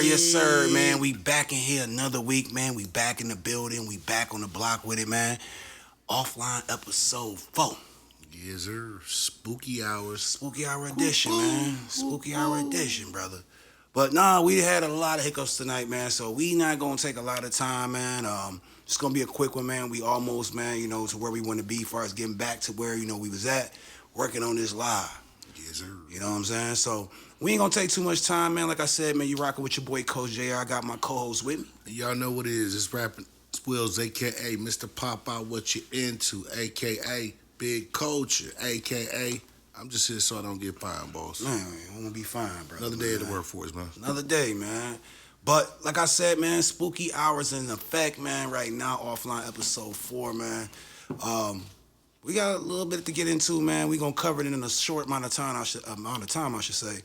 Yes, sir, man. We back in here another week, man. We back in the building. We back on the block with it, man. Offline episode 4. Yes, sir. Spooky hours. Spooky hour edition, man. Spooky hour edition, brother. But nah, we had a lot of hiccups tonight, man. So we not gonna take a lot of time, man. It's gonna be a quick one, man. We almost, man, to where we want to be as far as getting back to where, we was at, working on this live. Yes, sir. You know what I'm saying? So we ain't gonna take too much time, man. Like I said, man, you rocking with your boy Coachjaer. I got my co-host with me. Y'all know what it is. It's rapping. It's willz, a.k.a. Mr. Pop Out What You Into, a.k.a. Big Culture, a.k.a. I'm just here so I don't get fined, boss. Man, I'm gonna be fine, bro. Another day at the workforce, man. Another day, man. But like I said, man, spooky hours in effect, man, right now, offline episode 4, man. We got a little bit to get into, man. We're going to cover it in a short amount of time, I should say.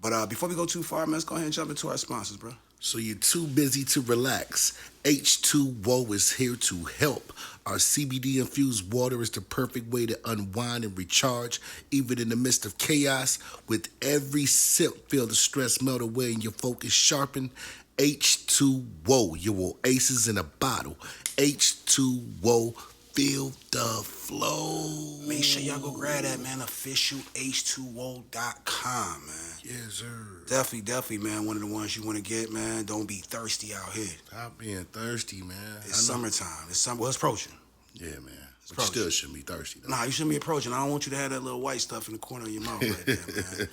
But before we go too far, man, let's go ahead and jump into our sponsors, bro. So you're too busy to relax. H2O is here to help. Our CBD-infused water is the perfect way to unwind and recharge, even in the midst of chaos. With every sip, feel the stress melt away and your focus sharpen. H2O, your oasis in a bottle. H2O, feel the flow. Make sure y'all go grab that, man. Official H2O.com, man. Yes, sir. Definitely, man. One of the ones you want to get, man. Don't be thirsty out here. Stop being thirsty, man. It's summertime. It's approaching. Yeah, man. But you still shouldn't be thirsty, though. Nah, you shouldn't be approaching. I don't want you to have that little white stuff in the corner of your mouth right there, man.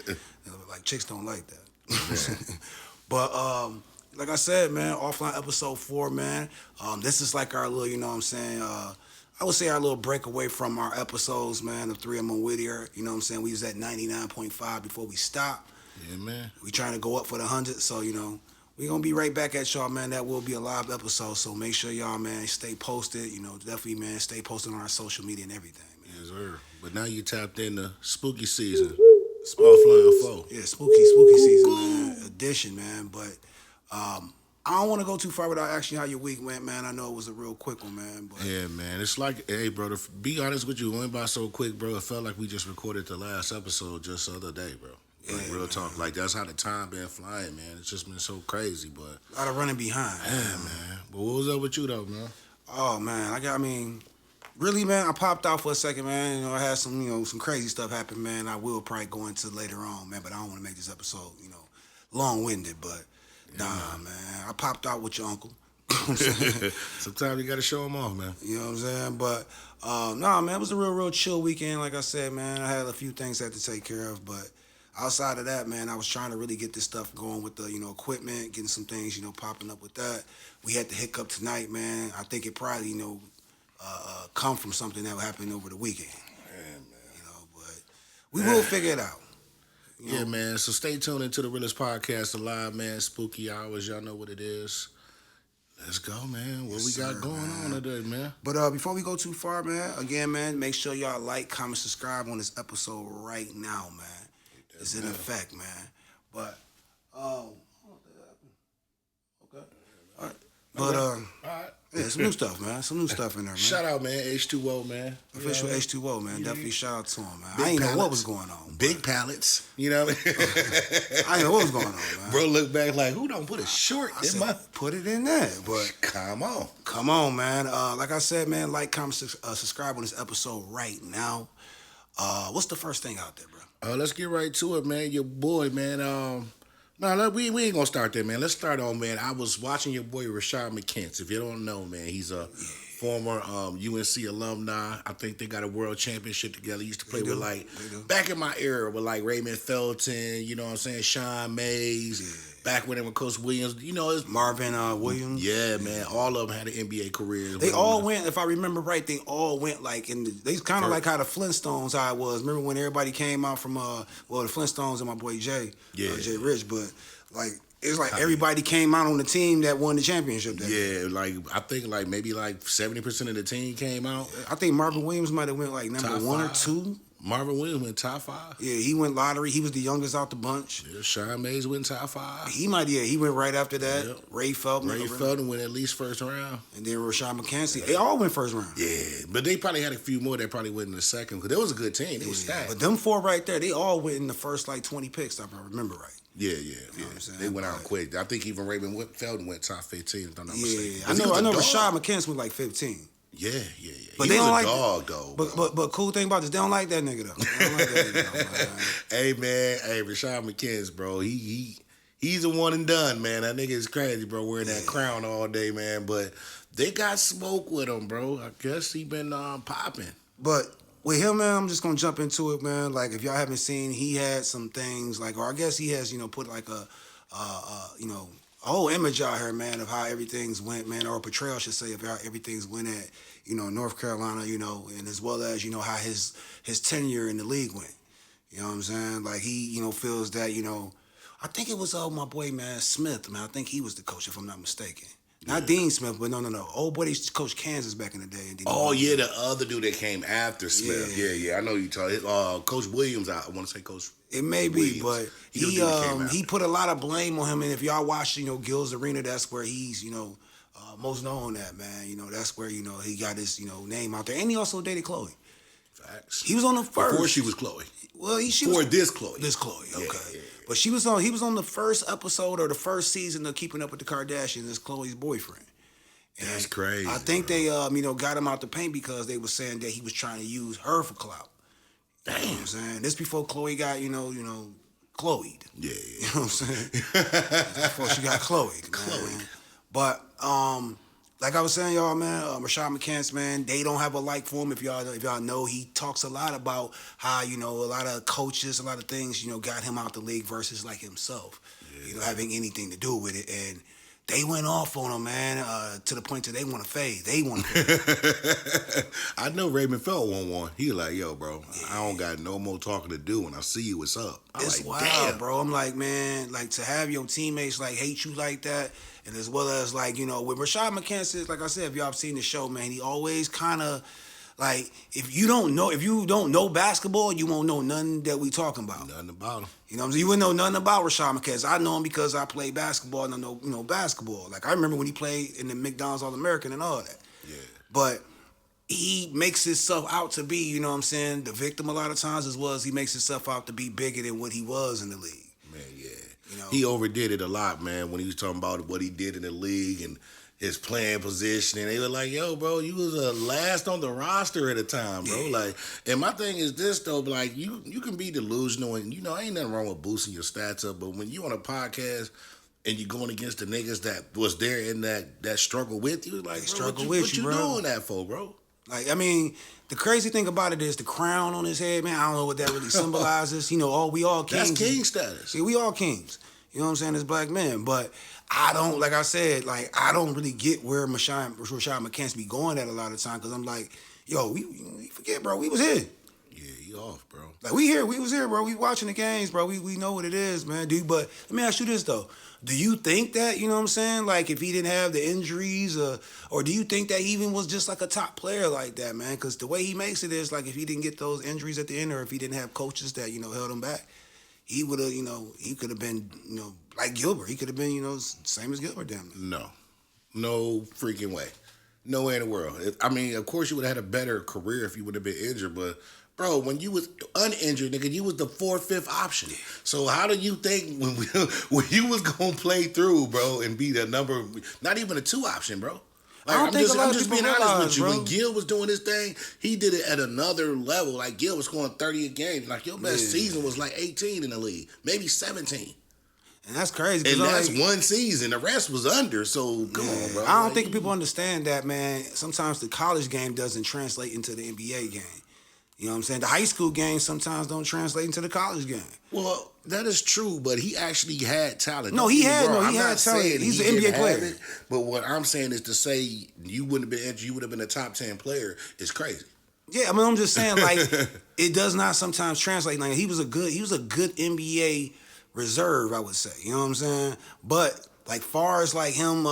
Like, chicks don't like that. But, like I said, man, offline episode 4, man. This is like our little, I would say our little break away from our episodes, man, of 3 On Whittier. You know what I'm saying? We was at 99.5 before we stopped. Yeah, man. We trying to go up for the 100, so, we going to be right back at y'all, man. That will be a live episode, so make sure y'all, man, stay posted. Definitely, man, stay posted on our social media and everything, man. Yes, sir. But now you tapped into spooky season. Offline 4. Yeah, spooky season, man, edition, man. But I don't want to go too far without asking you how your week went, man. I know it was a real quick one, man. But yeah, man. It's like, hey, bro, to be honest with you, it went by so quick, bro. It felt like we just recorded the last episode just the other day, bro. Like, yeah, real man. Talk. Like, that's how the time been flying, man. It's just been so crazy, but a lot of running behind. Yeah, man. But what was up with you, though, man? Oh, man. Really, man, I popped out for a second, man. I had some, some crazy stuff happen, man. I will probably go into later on, man, but I don't want to make this episode, long-winded, but nah, man. I popped out with your uncle. Sometimes you got to show him off, man. You know what I'm saying? But, nah, man, it was a real chill weekend. Like I said, man, I had a few things I had to take care of. But outside of that, man, I was trying to really get this stuff going with the, equipment, getting some things, popping up with that. We had the hiccup tonight, man. I think it probably, come from something that happened over the weekend. Man. But we will figure it out. Yeah, man. So stay tuned into the realest podcast alive, man. Spooky hours, y'all know what it is. Let's go, man. What we got going on today, man? But before we go too far, man, again, man, make sure y'all like, comment, subscribe on this episode right now, man. It's in effect, man. But okay. All right. But all right. Yeah, some new stuff, man. Some new stuff in there, man. Shout out, man. H2O, man. Official H2O, man. Definitely shout out to him, man. I didn't know what was going on. Big pallets. You know what I mean? I didn't know what was going on, man. Bro, look back like, who don't put a short in my... Put it in there, but... Come on. Come on, man. Like I said, man, like, comment, subscribe on this episode right now. What's the first thing out there, bro? Let's get right to it, man. Your boy, man, No, we ain't gonna start there, man. Let's start on, man. I was watching your boy Rashad Mccants. If you don't know, man, he's a former UNC alumni. I think they got a world championship together. He used to play with, like, back in my era with, like, Raymond Felton, you know what I'm saying, Sean Mays, back when they were Coach Williams, it's Marvin Williams. Yeah, man. All of them had an NBA career. They all went, if I remember right, they all went, like, they kind of like how the Flintstones, how it was. Remember when everybody came out from, the Flintstones and my boy Jay, Jay Rich, but, like, It's like everybody came out on the team that won the championship. Like I think like maybe like 70% of the team came out. I think Marvin Williams might have went like number top 1 5. or 2. Marvin Williams went top 5. Yeah, he went lottery. He was the youngest out the bunch. Yeah, Sean Mays went top 5. He went right after that. Yep. Ray Felton went at least first round. And then Rashad Mccants. They all went first round. Yeah, but they probably had a few more that probably went in the second because there was a good team. It was stacked. But them 4 right there, they all went in the first like 20 picks, if I remember right. Yeah. You know what I'm saying? They went out quick. I think even Raymond Felton went top 15, if I'm not mistaken. I know Rashad Mccants went like 15. Yeah. But he they was don't a like dog, though. But cool thing about this, they don't like that nigga, though. They don't like that nigga, though, man. Hey, Rashad Mccants, bro. He's a one and done, man. That nigga is crazy, bro, wearing that crown all day, man. But they got smoke with him, bro. I guess he been popping. But with him, man, I'm just gonna jump into it, man. Like if y'all haven't seen, he had some things like, or I guess he has, put like a whole image out here, man, of how everything's went, man, or a portrayal, I should say, of how everything's went at, North Carolina, and as well as, how his tenure in the league went. You know what I'm saying? Like he, feels that, I think it was my boy, man, Smith, man. I think he was the coach, if I'm not mistaken. Not Dean Smith, but no. Old boy, he coached Kansas back in the day. And the other dude that came after Smith. Yeah. I know you talking. Coach Williams, I want to say Coach. It may be, Williams. But he put a lot of blame on him. And if y'all watch, Gil's Arena, that's where he's, most known at, man. That's where, he got his, name out there. And he also dated Chloe. Facts. He was on the first. Before she was Chloe. Well, this Chloe. This Chloe, okay. Yeah. But he was on the first episode or the first season of Keeping Up with the Kardashians as Chloe's boyfriend. And that's crazy. I think they, got him out the paint because they were saying that he was trying to use her for clout. Damn. You know what I'm saying? This before Chloe got, Chloe'd. Yeah. You know what I'm saying? Before she got Chloe'd. Man. But, like I was saying, y'all, man, Rashad Mccants, man, they don't have a like for him. If y'all know, he talks a lot about how, a lot of coaches, a lot of things, got him out the league versus like himself, having anything to do with it. And they went off on him, man, to the point that they want to fade. I know Raymond Felton won one. He like, yo, bro, I don't got no more talking to do. When I see you, what's up? It's like, wild, damn, bro. I'm like, man, like to have your teammates like hate you like that, and as well as like, with Rashad Mccants, like I said, if y'all have seen the show, man, he always kind of like if you don't know basketball, you won't know nothing that we talking about. Nothing about him. You know what I'm saying? You wouldn't know nothing about Rashad Mccants. I know him because I play basketball and I know, basketball. Like I remember when he played in the McDonald's All-American and all that. Yeah. But he makes himself out to be, the victim a lot of times, as well as he makes himself out to be bigger than what he was in the league. Man, yeah. He overdid it a lot, man, when he was talking about what he did in the league and his playing position, and they were like, yo, bro, you was last on the roster at the time, bro. Yeah. Like, and my thing is this, though, like, you can be delusional, and, ain't nothing wrong with boosting your stats up, but when you on a podcast and you're going against the niggas that was there in that struggle with you, like, bro, what you doing that for, bro? Like, I mean, the crazy thing about it is the crown on his head, man, I don't know what that really symbolizes. We all kings. That's king status. See, we all kings. You know what I'm saying, as black men, but I don't, like I said, like, I don't really get where Rashad Mccants be going at a lot of time, because I'm like, yo, we forget, bro, we was here. Yeah, you off, bro. Like, we was here, bro. We watching the games, bro. We know what it is, man, dude. But let me ask you this, though. Do you think that, you know what I'm saying, like, if he didn't have the injuries, or do you think that he even was just, like, a top player like that, man? Because the way he makes it is, like, if he didn't get those injuries at the end, or if he didn't have coaches that, held him back, he would have, he could have been, like Gilbert. He could have been, same as Gilbert, damn it. No freaking way. No way in the world. I mean, of course you would have had a better career if you would have been injured, but, bro, when you was uninjured, nigga, you was the 4th, 5th option. So how do you think when you was going to play through, bro, and be the number, not even a 2 option, bro? Like, I'm just being honest with you. Bro. When Gil was doing his thing, he did it at another level. Like, Gil was scoring 30 a game. Like, your best season was like 18 in the league, maybe 17. And that's crazy. And that's one season. The rest was under, so come on, bro. I don't think people understand that, man. Sometimes the college game doesn't translate into the NBA game. You know what I'm saying? The high school game sometimes don't translate into the college game. Well, that is true, but he actually had talent. He had talent. He's an NBA player. But what I'm saying is to say you wouldn't have been injured, you would have been a top 10 player is crazy. Yeah, I mean, I'm just saying, like, it does not sometimes translate. Like, he was a good NBA reserved, I would say. You know what I'm saying? But like far as like him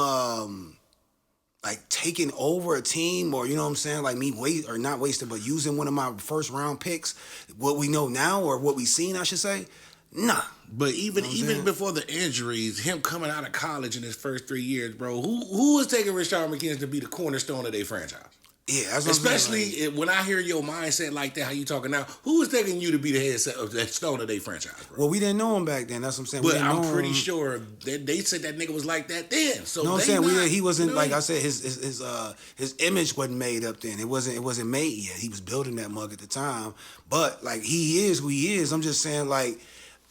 like taking over a team, or you know what I'm saying, like me not wasting, but using one of my first round picks, what we know now or what we seen, I should say, nah. But even before the injuries, him coming out of college in his first 3 years, bro, who was taking Rashad Mccants to be the cornerstone of their franchise? Yeah, that's what especially I'm saying, like, when I hear your mindset like that, how you talking now, who was taking you to be the head of that stone of their franchise, bro? Well, we didn't know him back then. That's what I'm saying. But I'm pretty sure that they said that nigga was like that then. So you know what I'm saying? He wasn't, you know, like I said, his image wasn't made up then. It wasn't made yet. He was building that mug at the time. But like he is who he is. I'm just saying, like,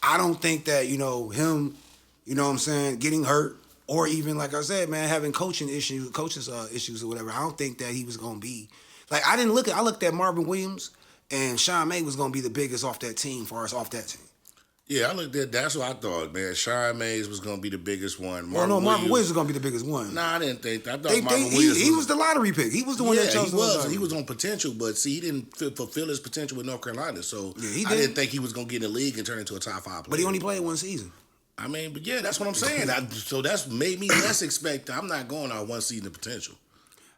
I don't think that, you know, him, you know what I'm saying, getting hurt, or even like I said, man, having coaches issues or whatever. I don't think that he was gonna be. Like, I looked at Marvin Williams, and Sean May was going to be the biggest off that team, off that team. Yeah, that's what I thought, man. Sean Mays was going to be the biggest one. Marvin Williams was going to be the biggest one. Nah, I didn't think that. I thought Marvin Williams he was the lottery pick. He was the one that chose. He was on potential, but see, he didn't fulfill his potential with North Carolina. So yeah, I didn't think he was going to get in the league and turn into a top 5 player. But he only played one season. I mean, but yeah, that's what I'm saying. So that's made me less expect. I'm not going on one season of potential.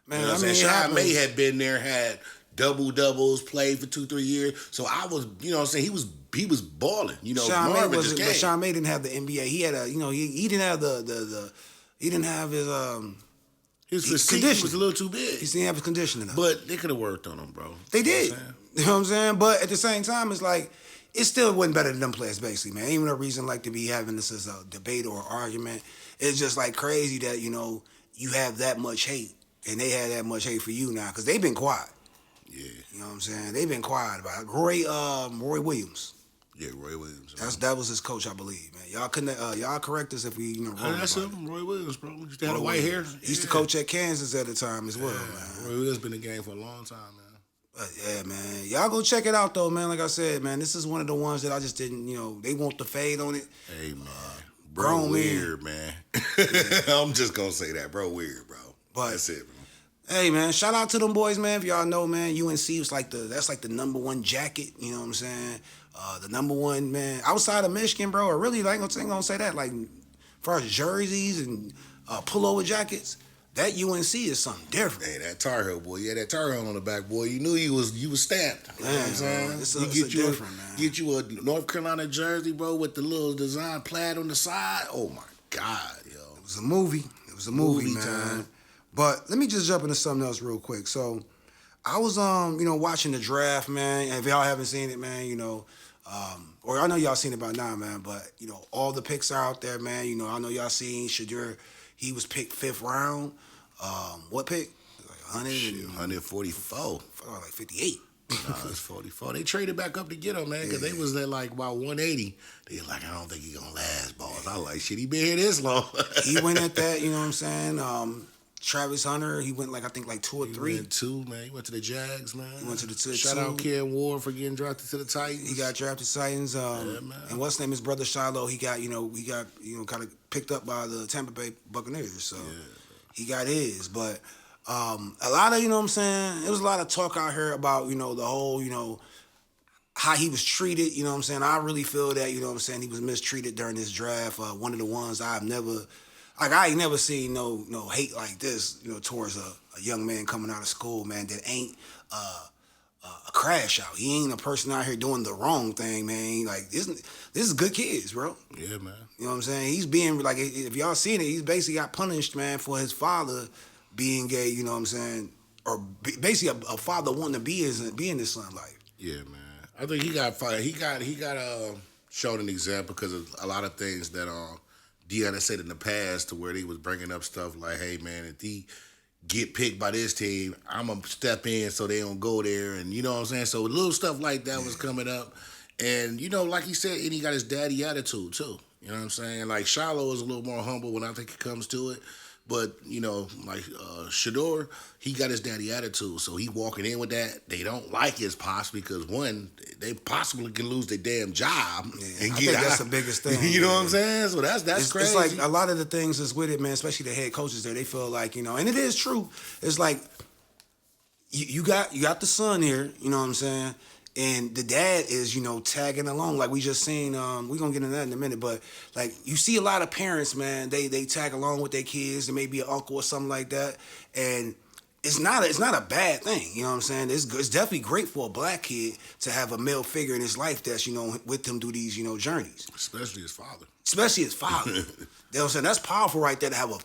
Man, you know what I'm saying? Sean May had been there, had doubles, played for 2-3 years. So I was, you know what I'm saying, he was balling. You know, Sean Marvin May just came. But Sean May didn't have the NBA. He had he didn't have he didn't have his physique was a little too big. He didn't have his conditioning. But they could have worked on him, bro. They did. You know what I'm saying? But at the same time, it's like, it still wasn't better than them players, basically, man. Even a reason like to be having this as a debate or argument. It's just like crazy that, you know, you have that much hate, and they had that much hate for you now, because they've been quiet. Yeah. You know what I'm saying? They've been quiet about it. Roy Williams. Yeah, Roy Williams. That was his coach, I believe, man. Y'all couldn't y'all correct us if we, you know, wrong. That's him, Roy Williams, bro. He used to have white hair. He used to coach at Kansas at the time as well, man. Roy Williams been in the game for a long time, man. But yeah, man. Y'all go check it out, though, man. Like I said, man, this is one of the ones that I just didn't, you know, they want the fade on it. Hey, man. Bro, weird, man. I'm just going to say that. Bro, weird, bro. But that's it, bro. Hey, man, shout out to them boys, man. If y'all know, man, UNC was that's like the number one jacket, you know what I'm saying? The number one, man, outside of Michigan, bro, or really, I ain't gonna say that, like, as far as jerseys and pullover jackets, that UNC is something different. Hey, that Tar Heel, boy. Yeah, that Tar Heel on the back, boy. You knew you was stamped. You know what I'm saying? It's different, man. Get you a North Carolina jersey, bro, with the little design plaid on the side. Oh, my God, yo. It was a movie. It was a movie, man. Time. But let me just jump into something else real quick. So I was watching the draft, man. And if y'all haven't seen it, man, you know, or I know y'all seen it by now, man, but you know, all the picks are out there, man. You know, I know y'all seen Shadeur, he was picked 5th round. What pick? Like 144. Like 58. No, it's 44. They traded back up to get him, man, because they was at like about 180. They like, I don't think he gonna last, boss. I like, shit, he been here this long. He went at that, you know what I'm saying? Travis Hunter, he went I think 2 or 3. He went 2, man. He went to the Jags, man. He went to the 2. Shout out Ken Ward for getting drafted to the Titans. He got drafted to Titans. Man. And what's his name? His brother Shiloh. He got kind of picked up by the Tampa Bay Buccaneers. So he got his. But a lot of, you know what I'm saying, there was a lot of talk out here about, you know, the whole, you know, how he was treated, you know what I'm saying. I really feel that, you know what I'm saying, he was mistreated during this draft. One of the ones I ain't never seen no hate like this, you know, towards a young man coming out of school, man, that ain't a crash out. He ain't a person out here doing the wrong thing, man. Like, this is good kids, bro. Yeah, man. You know what I'm saying? He's being, like, if y'all seen it, he's basically got punished, man, for his father being gay, you know what I'm saying? Or basically a father wanting to be in his son's life. Yeah, man. I think he got fired. He got shown an example because of a lot of things that Deanna said in the past, to where he was bringing up stuff like, hey, man, if he get picked by this team, I'm going to step in so they don't go there. And you know what I'm saying? So little stuff like that was coming up. And, you know, like he said, and he got his daddy attitude, too. You know what I'm saying? Like, Shiloh is a little more humble when I think it comes to it. But, you know, like Shadeur, he got his daddy attitude. So he walking in with that. They don't like his pops because, one, they possibly can lose their damn job. Yeah, I think that's the biggest thing. You know what I'm saying? So that's crazy. It's like a lot of the things that's with it, man, especially the head coaches there, they feel like, you know, and it is true. It's like you got the son here, you know what I'm saying? And the dad is, tagging along like we just seen. We're gonna get into that in a minute, but like you see a lot of parents, man, they tag along with their kids. There may be an uncle or something like that, and it's not a bad thing. You know what I'm saying? It's definitely great for a black kid to have a male figure in his life that's with him through these journeys. Especially his father. Especially his father. You know what I'm saying? That's powerful right there to have a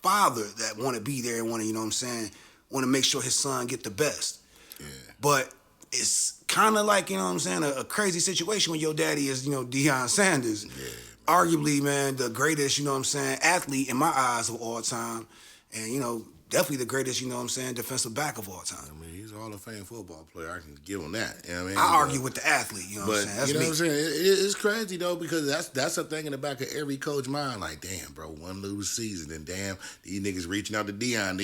father that want to be there and want to want to make sure his son get the best. Yeah. But it's kind of like, a crazy situation when your daddy is, Deion Sanders. Yeah. Arguably, man, the greatest, athlete in my eyes of all time. And, definitely the greatest, defensive back of all time. I mean, he's a Hall of Fame football player. I can give him that. You know what I mean? I argue with the athlete, you know what I'm saying? That's you know me. what I'm saying? It's crazy, though, because that's a thing in the back of every coach mind. Like, damn, bro, one lose season, and damn, these niggas reaching out to Deion.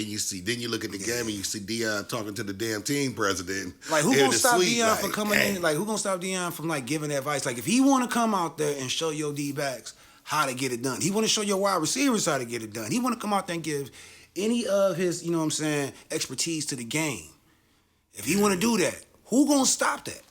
Then you look at the game and you see Deion talking to the damn team president. Like, who gonna stop Deion like, from coming in? Like, who gonna stop Deion from, like, giving advice? Like, if he want to come out there and show your D-backs how to get it done, he want to show your wide receivers how to get it done, he want to come out there and give any of his, expertise to the game. If he want to do that, who gonna stop that?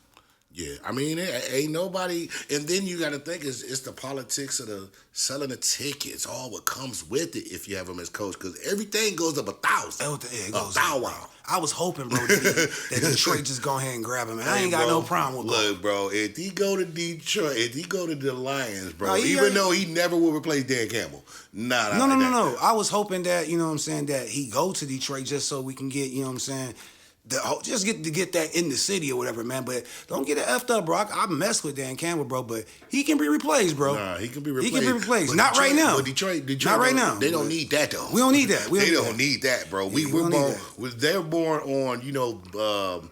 Yeah, I mean, ain't nobody. And then you got to think it's the politics of the selling the tickets, all what comes with it if you have him as coach, because everything goes up 1,000. Wow. I was hoping, bro, that Detroit just go ahead and grab him. Man. I ain't got no problem with that. Look, bro, if he go to Detroit, if he go to the Lions, bro, No, even though he never will replace Dan Campbell. No. I was hoping that, that he go to Detroit just so we can get, just get that in the city or whatever, man. But don't get it effed up, bro. I mess with Dan Campbell, bro, but he can be replaced, bro. Nah, he can be replaced. He can be replaced. But Not Detroit, right now. But Detroit not right now. They don't need that, though. We don't need that. They don't need that, bro. Yeah, We're born. They're born on,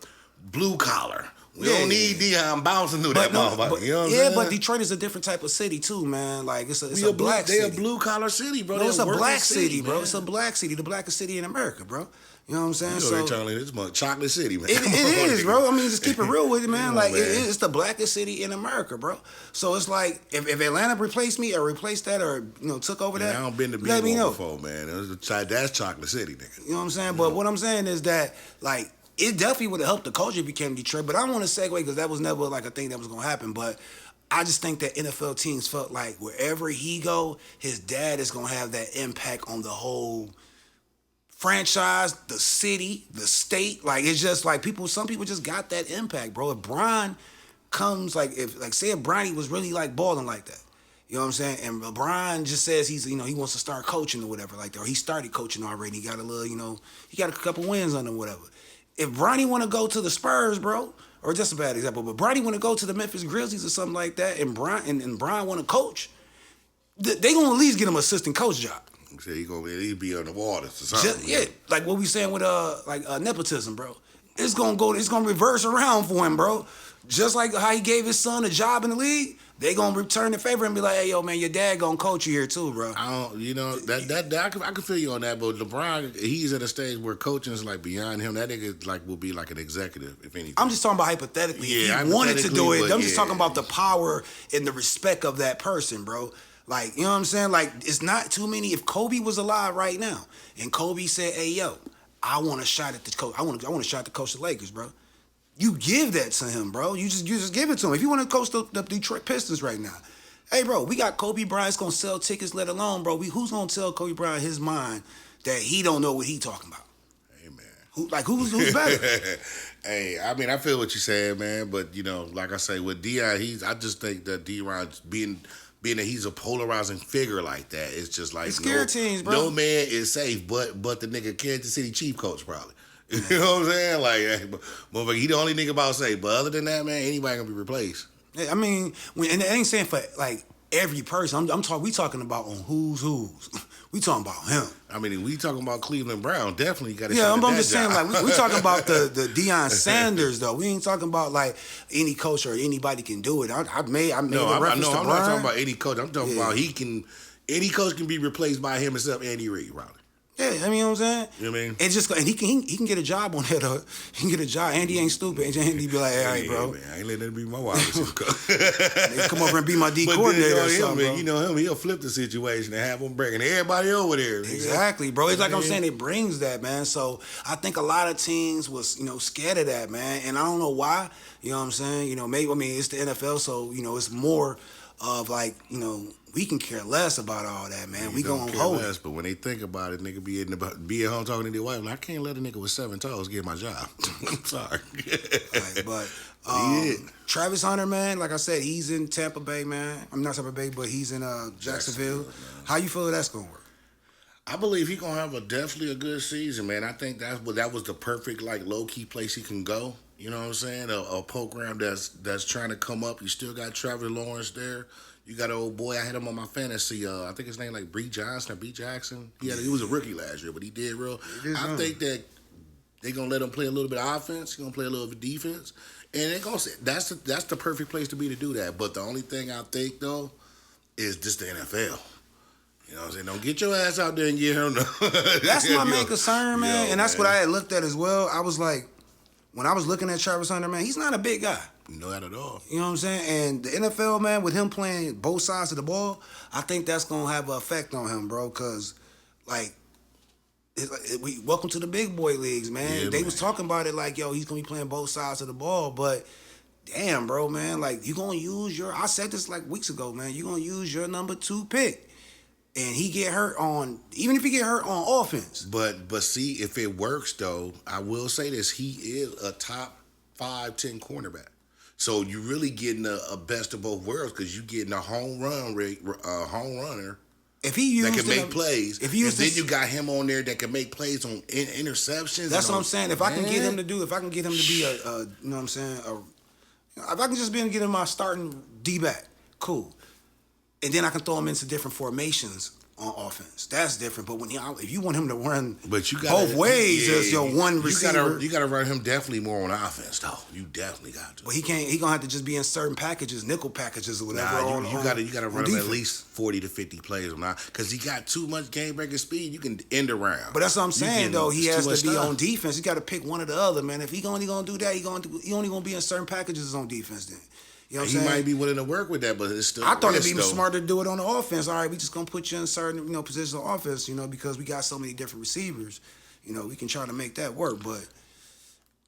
blue collar. We don't need Deion bouncing through that motherfucker. You know what I'm saying? But Detroit is a different type of city too, man. Like it's a black city. They're a blue collar city, bro. No, it's a black city, man. bro. It's a black city, the blackest city in America, bro. You know what I'm saying? It's chocolate city, man. It is, bro. I mean, just keep it real with it, man. Like, man. It's the blackest city in America, bro. So it's like, if Atlanta replaced me or replaced that or, took over that, I don't been to let me know. before, man. That's chocolate city, nigga. You know what I'm saying? But what I'm saying is that, like, it definitely would have helped the culture if he came to Detroit. But I don't want to segue because that was never, like, a thing that was going to happen. But I just think that NFL teams felt like wherever he go, his dad is going to have that impact on the whole franchise, the city, the state. Like, it's just like some people just got that impact, bro. If Brian comes, say if Bronny was really like balling like that, you know what I'm saying? And LeBron just says he's, he wants to start coaching or whatever like that, or he started coaching already. He got a little, he got a couple wins on him, whatever. If Bronny want to go to the Spurs, bro, or just a bad example, but Bronny want to go to the Memphis Grizzlies or something like that, and Brian want to coach, they gonna at least get him an assistant coach job. So he'll be on the waters or something. Like what we saying with nepotism, bro. It's gonna reverse around for him, bro. Just like how he gave his son a job in the league, they gonna return the favor and be like, hey, yo, man, your dad gonna coach you here too, bro. I can feel you on that, but LeBron, he's at a stage where coaching is like beyond him. That nigga will be like an executive, if anything. I'm just talking about hypothetically. Yeah, if he wanted to do it, I'm just talking about the power and the respect of that person, bro. Like, you know what I'm saying? Like, it's not too many. If Kobe was alive right now and Kobe said, hey, yo, I want a shot at the coach. I want a shot to coach the Lakers, bro. You give that to him, bro. You just give it to him. If you want to coach the Detroit Pistons right now, hey, bro, we got Kobe Bryant's going to sell tickets, let alone, bro. Who's going to tell Kobe Bryant his mind that he don't know what he talking about? Hey, man. Who's better? Hey, I mean, I feel what you're saying, man. But, like I say, with Deion, I just think that Deion being that he's a polarizing figure like that, it's just like teams, bro. No man is safe, but the nigga Kansas City Chief coach probably. You know what I'm saying? Like, motherfucker, he the only nigga about to say. But other than that, man, anybody gonna be replaced. I mean, and I ain't saying for like every person. We talking about on who's. We talking about him. I mean, we talking about Cleveland Brown. Definitely got to. Yeah, I'm just saying, like, we talking about the Deion Sanders though. We ain't talking about like any coach or anybody can do it. I made I'm reference to not Brian. talking about any coach. I'm talking about any coach can be replaced by him except Andy Reid, probably. Yeah, I mean, you know what I'm saying? You know what I mean? It's just, and he can get a job on that. He can get a job. Andy ain't stupid. Andy be like, hey, all right, bro. Man, I ain't letting that be my wide receiver. They come over and be my D coordinator or something, bro. You know him, he'll flip the situation and have him breaking everybody over there. Exactly, bro. It's like I'm saying, it brings that, man. So I think a lot of teams was, scared of that, man. And I don't know why. You know what I'm saying? Maybe, it's the NFL, so, it's more of like, we can care less about all that, man. We gonna hold it. But when they think about it, nigga be at home talking to their wife, like, I can't let a nigga with 7 toes get my job. I'm sorry. Right, but Travis Hunter, man, like I said, he's in Tampa Bay, man. I'm not Tampa Bay, but he's in Jacksonville. How you feel that's gonna work? I believe he's gonna have definitely a good season, man. I think that was the perfect, like, low key place he can go. You know what I'm saying? A program that's trying to come up. You still got Trevor Lawrence there. You got an old boy. I had him on my fantasy. I think his name like Bree Johnson or B Jackson. He was a rookie last year, but he did real. I think that they're gonna let him play a little bit of offense. He's gonna play a little bit of defense, and they're gonna say that's the perfect place to be to do that. But the only thing I think though is just the NFL. You know what I'm saying? Don't get your ass out there and get him. That's my main concern, man. And that's what I had looked at as well. I was like, when I was looking at Travis Hunter, man, he's not a big guy. No, not at all. You know what I'm saying? And the NFL, man, with him playing both sides of the ball, I think that's going to have an effect on him, bro, because, like, we welcome to the big boy leagues, man. They was talking about it like, yo, he's going to be playing both sides of the ball, but damn, bro, man, like, you going to use I said this like weeks ago, man, you going to use your number 2 pick. And he get hurt even if he get hurt on offense. But see, if it works, though, I will say this, he is a top 5-10 cornerback. So you really getting a best of both worlds because you getting a home runner if he used that can make plays. If he and then you got him on there that can make plays on interceptions. That's what I'm saying. If I can get him to be you know what I'm saying, if I can just get him my starting D-back, cool. And then I can throw him into different formations on offense. That's different. But if you want him to run both ways as your one receiver, you gotta run him definitely more on offense, though. You definitely got to. But he can't. He gonna have to just be in certain packages, nickel packages or whatever. You gotta run him at least 40 to 50 plays on because he got too much game breaking speed. You can end around. But that's what I'm saying, though. He has to be on defense. You got to pick one or the other, man. If he only gonna do that, he only gonna be in certain packages on defense. Then. You know what I'm saying? He might be willing to work with that, but it's still. I thought it'd be smarter to do it on the offense. All right, we just gonna put you in certain positions on offense, because we got so many different receivers. We can try to make that work, but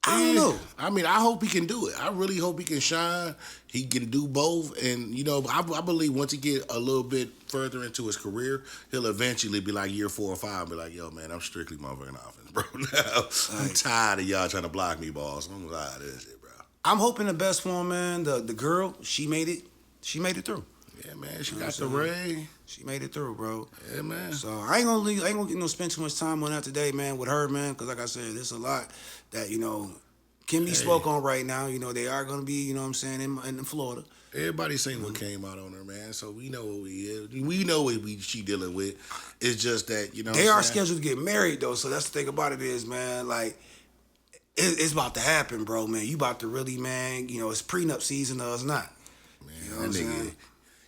I don't know. I mean, I hope he can do it. I really hope he can shine. He can do both, and I believe once he get a little bit further into his career, he'll eventually be like year 4 or 5, and be like, "Yo, man, I'm strictly motherfucking offense, bro. Now, I'm tired of y'all trying to block me, boss. I'm tired of this shit, bro." I'm hoping the best for him, man. The girl, she made it. She made it through. Yeah, man. She got the ray. She made it through, bro. Yeah, man. So I ain't gonna spend too much time on that today, man, with her, man, because like I said, there's a lot that can be spoke on right now. They are gonna be, in Florida. Everybody seen what came out on her, man. So we know what we is. We know what she dealing with. It's just that they are scheduled to get married though. So that's the thing about it is, man, like. It's about to happen, bro, man. You about to really, man, it's prenup season or it's not. Man, that nigga,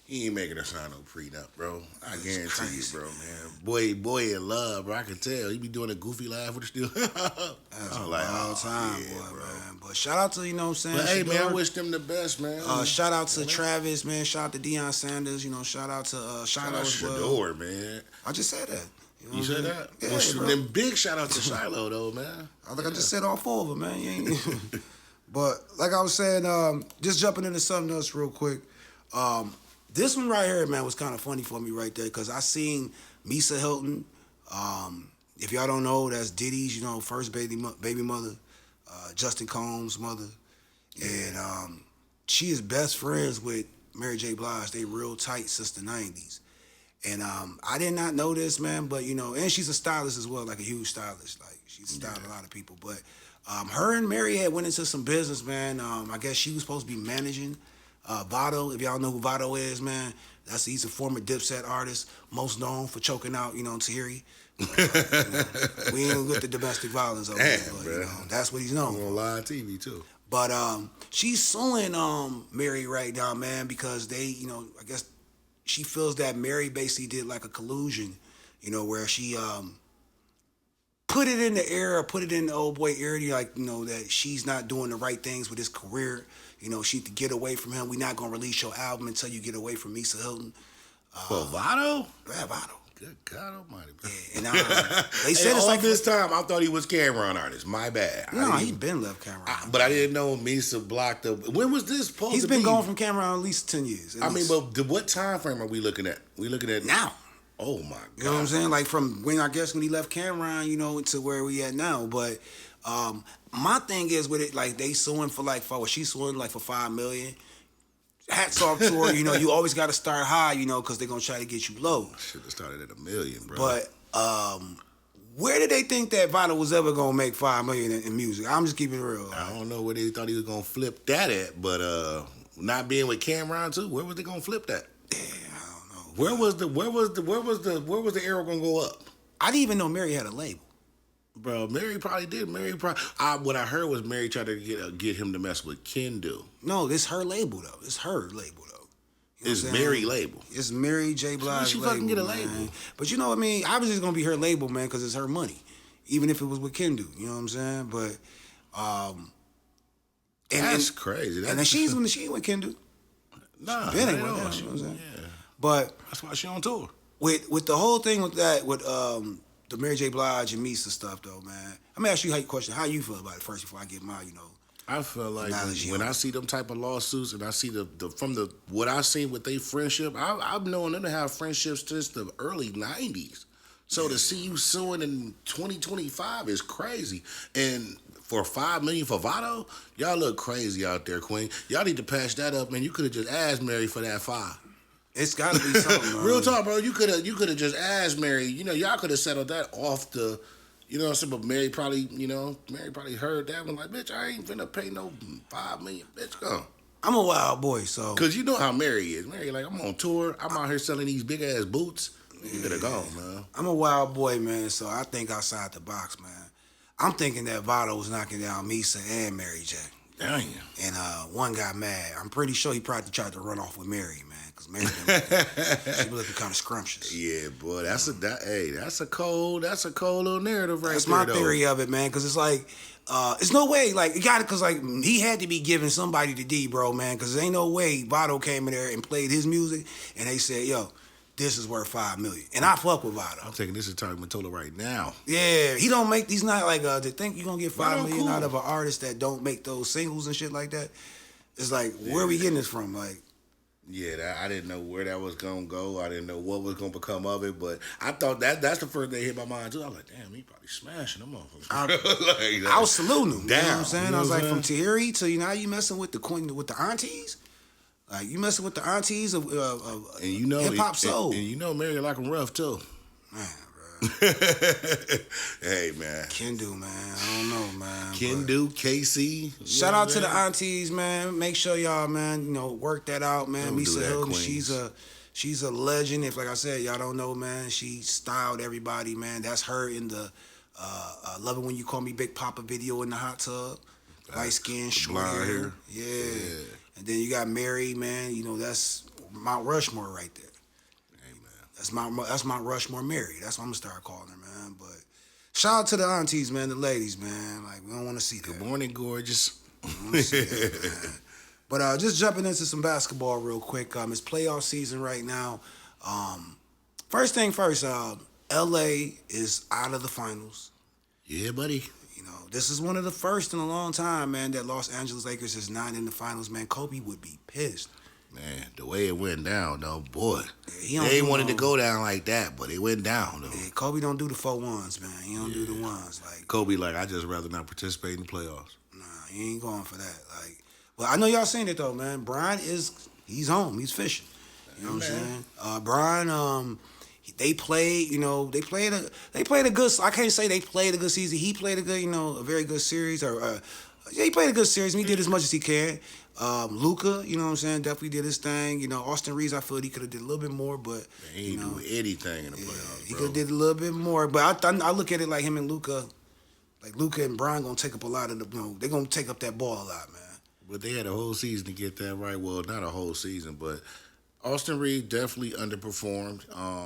he ain't making her sign no prenup, bro. I guarantee you, bro, man. Boy in love, bro. I can tell. He be doing a goofy laugh with her still. That's all time, boy, bro. Man. But shout out to, what I'm saying. But hey, man, I wish them the best, man. Shout out to Travis, man. Shout out to Deion Sanders. Shout out to Shiloh as well. Shadeur, man. I just said that. You said that? Yeah, then big shout out to Shiloh, though, man. I think I just said all 4 of them, man. But like I was saying, just jumping into something else real quick. This one right here, man, was kind of funny for me right there because I seen Misa Hylton. If y'all don't know, that's Diddy's, first baby mother, Justin Combs' mother. And she is best friends with Mary J. Blige. They real tight since the 90s. And I did not know this, man, but, and she's a stylist as well, like a huge stylist. Like, she's styled a lot of people. But her and Mary had went into some business, man. I guess she was supposed to be managing Vado. If y'all know who Vado is, man, he's a former Dipset artist, most known for choking out, Tahiri. We ain't with the domestic violence over here, but, that's what he's known for. On live TV, too. But she's suing Mary right now, man, because they, I guess, she feels that Mary basically did like a collusion, where she put it in the era, put it in the old boy era, like, that she's not doing the right things with his career. She to get away from him. We're not gonna release your album until you get away from Misa Hylton. For Vado? Yeah, Vado. Good God Almighty, bro. Yeah, and they said it's all like this time I thought he was Cameron artist. My bad. No, he been left Cameron. But I didn't know Misa blocked up. When was this supposed He's to been be? gone from Cameron at least 10 years. I mean, but what time frame are we looking at? We looking at now. Oh my God. You know what I'm saying? Like from when he left Cameron, to where we at now. But my thing is with it, like they suing for she's suing like for $5 million. Hats off to her, you always got to start high, because they're going to try to get you low. Should have started at $1 million, bro. But where did they think that Vado was ever going to make $5 million in music? I'm just keeping it real. I don't know where they thought he was going to flip that at, but not being with Cameron too, where was they going to flip that? Yeah, I don't know. Where was the arrow going to go up? I didn't even know Mary had a label. Bro, Mary probably did. What I heard was Mary tried to get him to mess with Kendu. No, it's her label though. It's her label though. It's Mary label. It's Mary J. Blige. She label, fucking get a man. label. But you know what I mean? Obviously it's gonna be her label, man, because it's her money. Even if it was with Kendu, you know what I'm saying? But that's crazy. And then she ain't with Kendu. Nah, She been not with at them, all. you know what I'm saying? Yeah. But That's why she on tour. with the whole thing with that, with the Mary J. Blige and Misa stuff though, man. I'm gonna ask you a question. How you feel about it first before I get my, I feel like analogy when on I it. see them type of lawsuits and I see what I seen with their friendship, I've known them to have friendships since the early 90s. So to see you suing in 2025 is crazy. And for $5 million for Vado, y'all look crazy out there, Queen. Y'all need to patch that up, man. You could have just asked Mary for that $5. It's gotta be something. Man. Real talk, bro. You could have just asked Mary. Y'all could have settled that off the. You know what I'm saying? But Mary probably heard that and was like, bitch, I ain't finna pay no $5 million. Bitch, go. I'm a wild boy, so. Cause you know how Mary is. Mary like, I'm on tour. I'm out here selling these big ass boots. You better go, man. I'm a wild boy, man, so I think outside the box, man. I'm thinking that Vado was knocking down Misa and Mary J. Damn. And one got mad. I'm pretty sure he probably tried to run off with Mary, man, because Mary, she was looking kind of scrumptious. Yeah, boy, that's a cold little narrative right That's there. my theory of it, man, because it's like, it's no way, like, it got it, because, like, he had to be giving somebody the D, bro, man, because there ain't no way Vado came in there and played his music, and they said, yo, this is worth $5 million. And I fuck with Vado. I'm taking this to Tony Mottola right now. Yeah, he don't make these, not like, to think you're going to get $5 million cool. out of an artist that don't make those singles and shit like that. It's like, where are we getting this from? Like, yeah, I didn't know where that was gonna go. I didn't know what was gonna become of it, but I thought that's the first thing that hit my mind too. I was like, damn, he probably smashing them motherfuckers. I was saluting him. You know what I'm Down, saying? you know I was what like, I'm from Thierry to now you messing with the queen, with the aunties. Like you messing with the aunties of and hip hop soul. And Mary like him rough too. Man, bro. Hey man, Kendu, man. I don't know, man. Kendu, KC. Shout out to the aunties, man. Make sure y'all, man, work that out, man. Don't do Misa that, Hylton, Queens. she's a legend. If, like I said, y'all don't know, man, she styled everybody, man. That's her in the Love It When You Call Me Big Papa video in the hot tub. Light skin, short blonde hair. hair. Yeah. And then you got Mary, man. That's Mount Rushmore right there. Hey That's man. That's Mount Rushmore Mary. That's what I'm gonna start calling her, man. But shout out to the aunties, man, the ladies, man. Like we don't want to see that. Good morning, gorgeous. We don't wanna see that, man. But just jumping into some basketball real quick. It's playoff season right now. First thing first, LA is out of the finals. Yeah, buddy. This is one of the first in a long time, man, that Los Angeles Lakers is not in the finals, man. Kobe would be pissed. Man, the way it went down, though, boy. Yeah, they ain't wanted to go down like that, but it went down, though. Yeah, Kobe don't do the 4-1s, man. He don't do the ones. Like Kobe, like, I just rather not participate in the playoffs. Nah, he ain't going for that. Like, well, I know y'all seen it, though, man. Brian he's home. He's fishing. You know what I'm saying? Brian, they played, they played a good, I can't say they played a good season. He played a good, a very good series. He played a good series, and he did as much as he can. Luka, you know what I'm saying, definitely did his thing. Austin Reeves, I feel he could have did a little bit more, but He ain't do anything in the playoffs, he could have did a little bit more. But I look at it like him and Luka, like Luka and Brian gonna take up a lot of the, they're gonna take up that ball a lot, man. But they had a whole season to get that right. Well, not a whole season, but Austin Reeves definitely underperformed.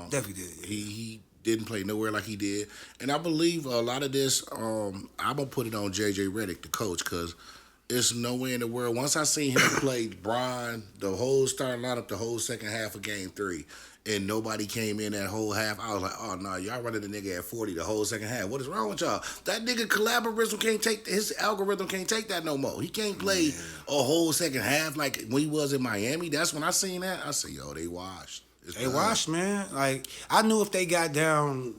Definitely did. Yeah. He Didn't play nowhere like he did. And I believe a lot of this, I'm going to put it on J.J. Redick, the coach, because there's no way in the world. Once I seen him play Bron, the whole starting lineup, the whole second half of game 3, and nobody came in that whole half, I was like, oh, no, y'all running the nigga at 40 the whole second half. What is wrong with y'all? That nigga his algorithm can't take that no more. He can't play a whole second half like when he was in Miami. That's when I seen that. I said, yo, they washed. They washed, man. Like, I knew if they got down,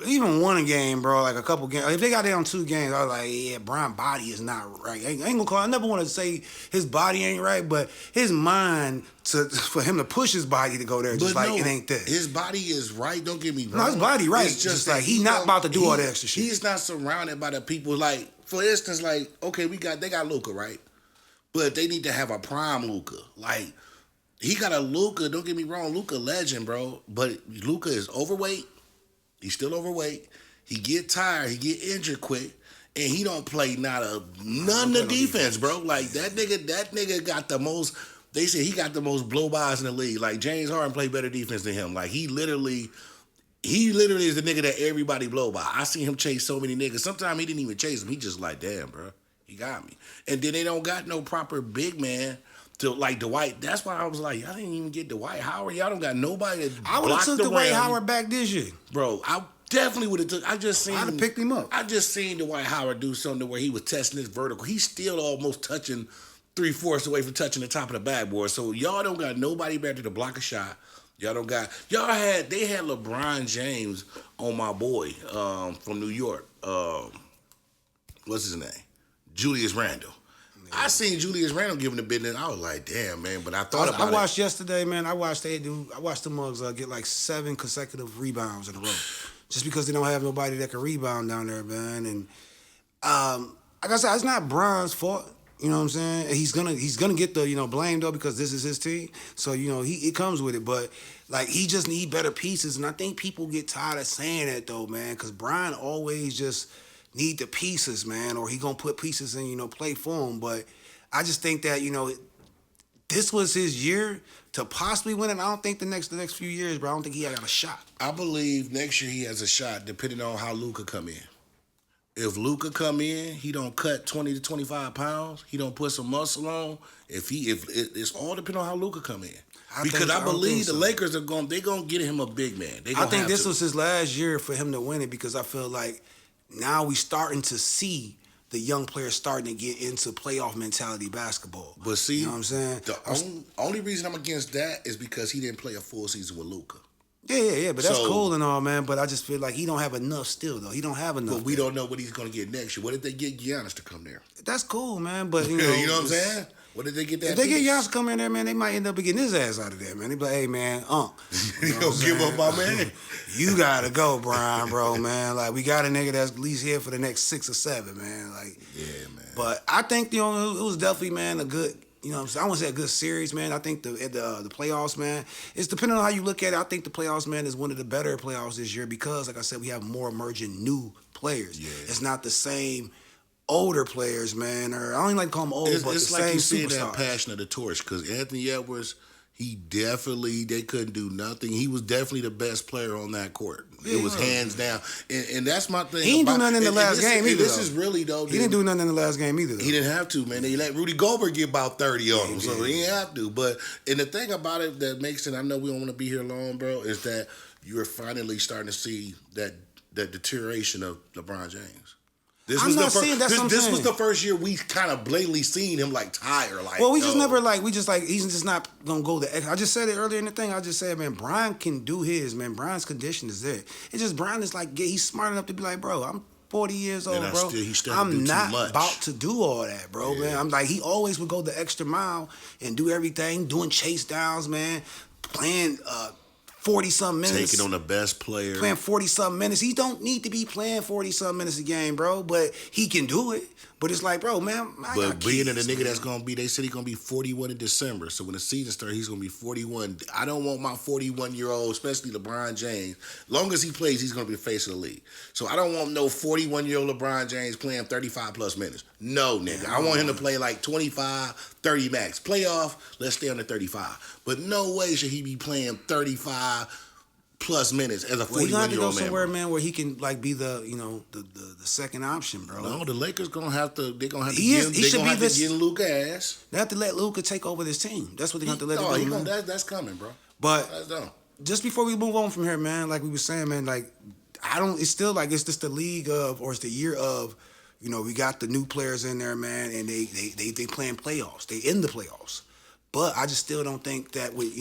even one game, bro, like a couple games, if they got down 2 games, I was like, yeah, Bron's body is not right. I ain't gonna call, I never want to say his body ain't right, but his mind, for him to push his body to go there, just but like, it ain't there. His body is right, don't get me wrong. No, his body right. It's just like, he not about to do all the extra shit. He's not surrounded by the people, like, for instance, like, okay, they got Luka, right? But they need to have a prime Luka. Like, he got a Luka, don't get me wrong, Luka legend, bro. But Luka is overweight. He's still overweight. He get tired. He get injured quick. And he don't play none of defense, bro. Like, that nigga got the most, they say he got the most blow-bys in the league. Like, James Harden played better defense than him. Like, he literally is the nigga that everybody blow by. I seen him chase so many niggas. Sometimes he didn't even chase them. He just like, damn, bro. He got me. And then they don't got no proper big man to like Dwight. That's why I was like, y'all didn't even get Dwight Howard. Y'all don't got nobody to I would have took Dwight Howard back this year. Bro, I definitely would have took. I'd have picked him up. I just seen Dwight Howard do something where he was testing his vertical. He's still almost touching 3/4 away from touching the top of the backboard. So y'all don't got nobody better to block a shot. They had LeBron James on my boy from New York. What's his name? Julius Randle. I seen Julius Randle giving the business. I was like, damn, man. But I thought about it. I watched yesterday, man. I watched the mugs get like 7 consecutive rebounds in a row, just because they don't have nobody that can rebound down there, man. And like I said, it's not Bron's fault. You know what I'm saying? He's gonna get the blame though, because this is his team. So it comes with it. But like, he just need better pieces, and I think people get tired of saying that though, man, because Bron always just need the pieces, man, or he gonna put pieces in, play for him. But I just think that, this was his year to possibly win it. I don't think the next few years, bro, I don't think he got a shot. I believe next year he has a shot, depending on how Luka come in. If Luka come in, he don't cut 20 to 25 pounds. He don't put some muscle on. If it's all depending on how Luka come in. I believe the Lakers are going to get him a big man. I think this was his last year for him to win it, because I feel like now we starting to see the young players starting to get into playoff mentality basketball. But see, you know what I'm saying? The only reason I'm against that is because he didn't play a full season with Luka. Yeah, but that's cool and all, man. But I just feel like he don't have enough still, though. He don't have enough. But we don't know what he's going to get next year. What if they get Giannis to come there? That's cool, man. But, you know what I'm saying? What did they get that? If they get Giannis to come in there, man, they might end up getting his ass out of there, man. They be like, hey, man, you gonna give up my man? You got to go, Brian, bro, man. Like, we got a nigga that's at least here for the next 6 or 7, man. Like, yeah, man. But I think, it was definitely, man, a good... I wouldn't say a good series, man. I think the playoffs, man, it's depending on how you look at it. I think the playoffs, man, is one of the better playoffs this year because, like I said, we have more emerging new players. Yeah. It's not the same older players, man. Or I don't even like to call them old, but it's the same superstars. It's like you see that passion of the torch, because Anthony Edwards, they couldn't do nothing. He was definitely the best player on that court. Yeah, it was hands down. And that's my thing. He didn't do nothing in the last game either, This is really, though. He didn't do nothing in the last game either, though. He didn't have to, man. They let Rudy Gobert get about 30 on him, so he didn't have to. And the thing about it that makes it, I know we don't want to be here long, bro, is that you're finally starting to see that deterioration of LeBron James. This was the first year we kind of blatantly seen him like tired. Like, well, he's just not gonna go the. I just said it earlier in the thing. I just said, man, Brian can do his, man. Brian's condition is there. It's just Brian is like, he's smart enough to be like, bro, I'm 40 years old, bro. I'm not about to do all that, bro, man. I'm like, he always would go the extra mile and do everything, doing chase downs, man, playing 40-something minutes. Taking on the best player. Playing 40-something minutes. He don't need to be playing 40-something minutes a game, bro, but he can do it. But it's like, bro, man, But being the nigga that's going to be, they said he's going to be 41 in December. So when the season starts, he's going to be 41. I don't want my 41-year-old, especially LeBron James, long as he plays, he's going to be the face of the league. So I don't want no 41-year-old LeBron James playing 35-plus minutes. No, nigga. I want him to play like 25, 30 max. Playoff, let's stay under 35. But no way should he be playing 35, plus minutes as a 41-year-old man. Well, he gonna have to go somewhere, bro. man, where he can like be the the second option, bro. No, the Lakers gonna have to. They're gonna have to. He should be this. Get Luka ass. They have to let Luka take over this team. That's what they have to let him do. That's coming, bro. But that's dumb. Just before we move on from here, man, like we were saying, man, like it's still like it's just the league of, or it's the year of, we got the new players in there, man, and they playing playoffs. They in the playoffs. But I just still don't think that with,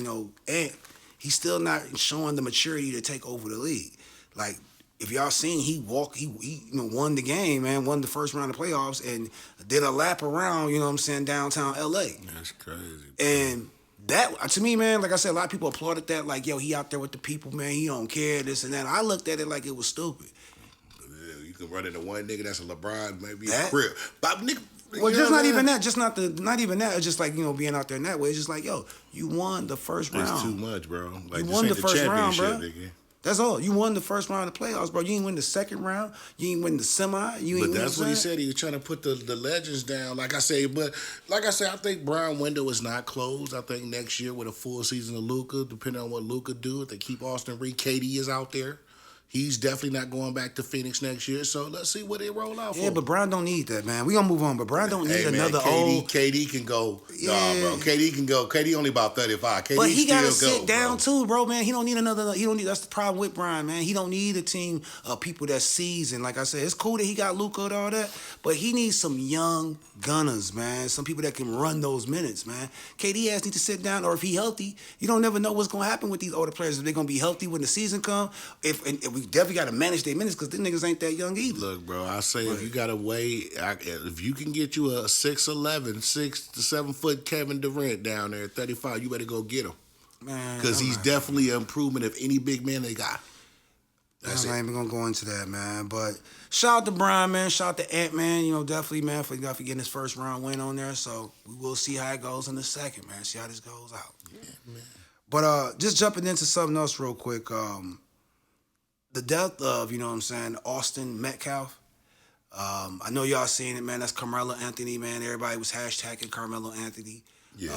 and he's still not showing the maturity to take over the league. Like, if y'all seen, he won the game, man, won the first round of playoffs and did a lap around, downtown LA. That's crazy. Bro. And that, to me, man, like I said, a lot of people applauded that, like, yo, he out there with the people, man, he don't care, this and that. I looked at it like it was stupid. Yeah, you can run into one nigga that's a LeBron, maybe a crib. But nigga, well, just not even that. Not even that. It's just like, being out there in that way. It's just like, yo, you won the first round. That's too much, bro. Like, you won the first round, bro. Nigga. That's all. You won the first round of the playoffs, bro. You ain't win the second round. You ain't win the semi. But that's what he said. He was trying to put the legends down. Like I say, I think Brown window is not closed. I think next year with a full season of Luka, depending on what Luka do, if they keep Austin Reed, KD is out there. He's definitely not going back to Phoenix next year. So let's see what they roll out for. Yeah, but Brown don't need that, man. We gonna move on, but Brown don't need another old. KD can go. Yeah. Nah, bro. KD can go. KD only about 35. KD but he gotta sit go, down bro. too, bro, man. He don't need another. He don't need. That's the problem with Brian, man. He don't need a team of people that's seasoned. Like I said, it's cool that he got Luka and all that, but he needs some young gunners, man. Some people that can run those minutes, man. KD has need to sit down, or if he healthy, you don't never know what's gonna happen with these older players. If they're gonna be healthy when the season come. If we definitely gotta manage their minutes because these niggas ain't that young either. Look, bro, I say if you gotta wait, if you can get you a 6'11", 6 to 7 foot Kevin Durant down there at 35, you better go get him. Man, because he's definitely an improvement of any big man they got. That's I'm not even gonna go into that, man. But shout out to Brian, man. Shout out to Ant, man. Definitely, man, for getting his first round win on there. So we will see how it goes in the second, man. See how this goes out. Yeah, man. But just jumping into something else real quick. The death of, Austin Metcalf. I know y'all seen it, man. That's Karmelo Anthony, man. Everybody was hashtagging Karmelo Anthony. Yeah.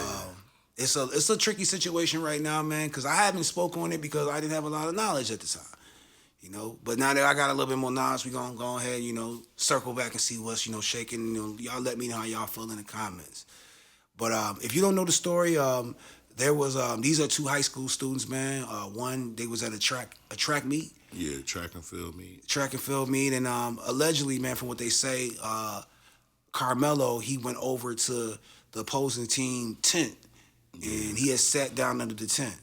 It's a tricky situation right now, man, because I haven't spoken on it because I didn't have a lot of knowledge at the time. But now that I got a little bit more knowledge, we're going to go ahead, circle back and see what's, shaking. Y'all let me know how y'all feel in the comments. But if you don't know the story, there was, these are two high school students, man. One, they was at a track meet. Yeah, track and field meet. Track and field meet, and allegedly, man, from what they say, Karmelo, he went over to the opposing team tent, and he had sat down under the tent.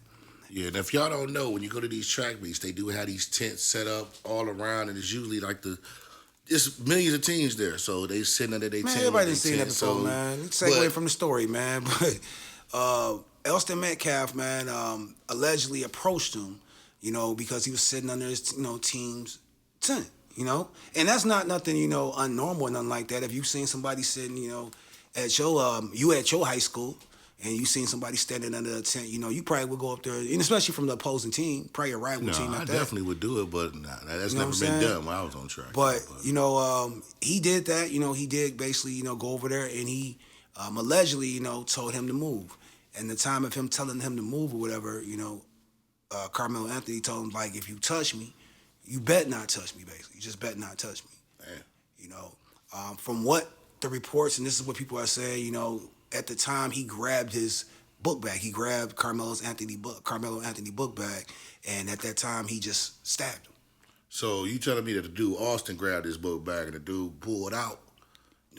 Yeah, and if y'all don't know, when you go to these track meets, they do have these tents set up all around, and it's usually like it's millions of teams there, so they sitting under their tent. Everybody done seen that before, man. Segue from the story, man, but Austin Metcalf, man, allegedly approached him, because he was sitting under his, team's tent, and that's not nothing, unnormal or nothing like that. If you've seen somebody sitting, at your high school, and you seen somebody standing under a tent, you probably would go up there, and especially from the opposing team, probably a rival team. I definitely would do it, but that's never been done when I was on track. But he did that. He did basically, go over there, and he allegedly, told him to move. And the time of him telling him to move or whatever, Karmelo Anthony told him, like, if you touch me, you bet not touch me, basically. You just bet not touch me. Man. From what the reports, and this is what people are saying, at the time he grabbed his book bag. He grabbed Carmelo Anthony book bag, and at that time he just stabbed him. So you telling me that the dude Austin grabbed his book bag and the dude pulled out?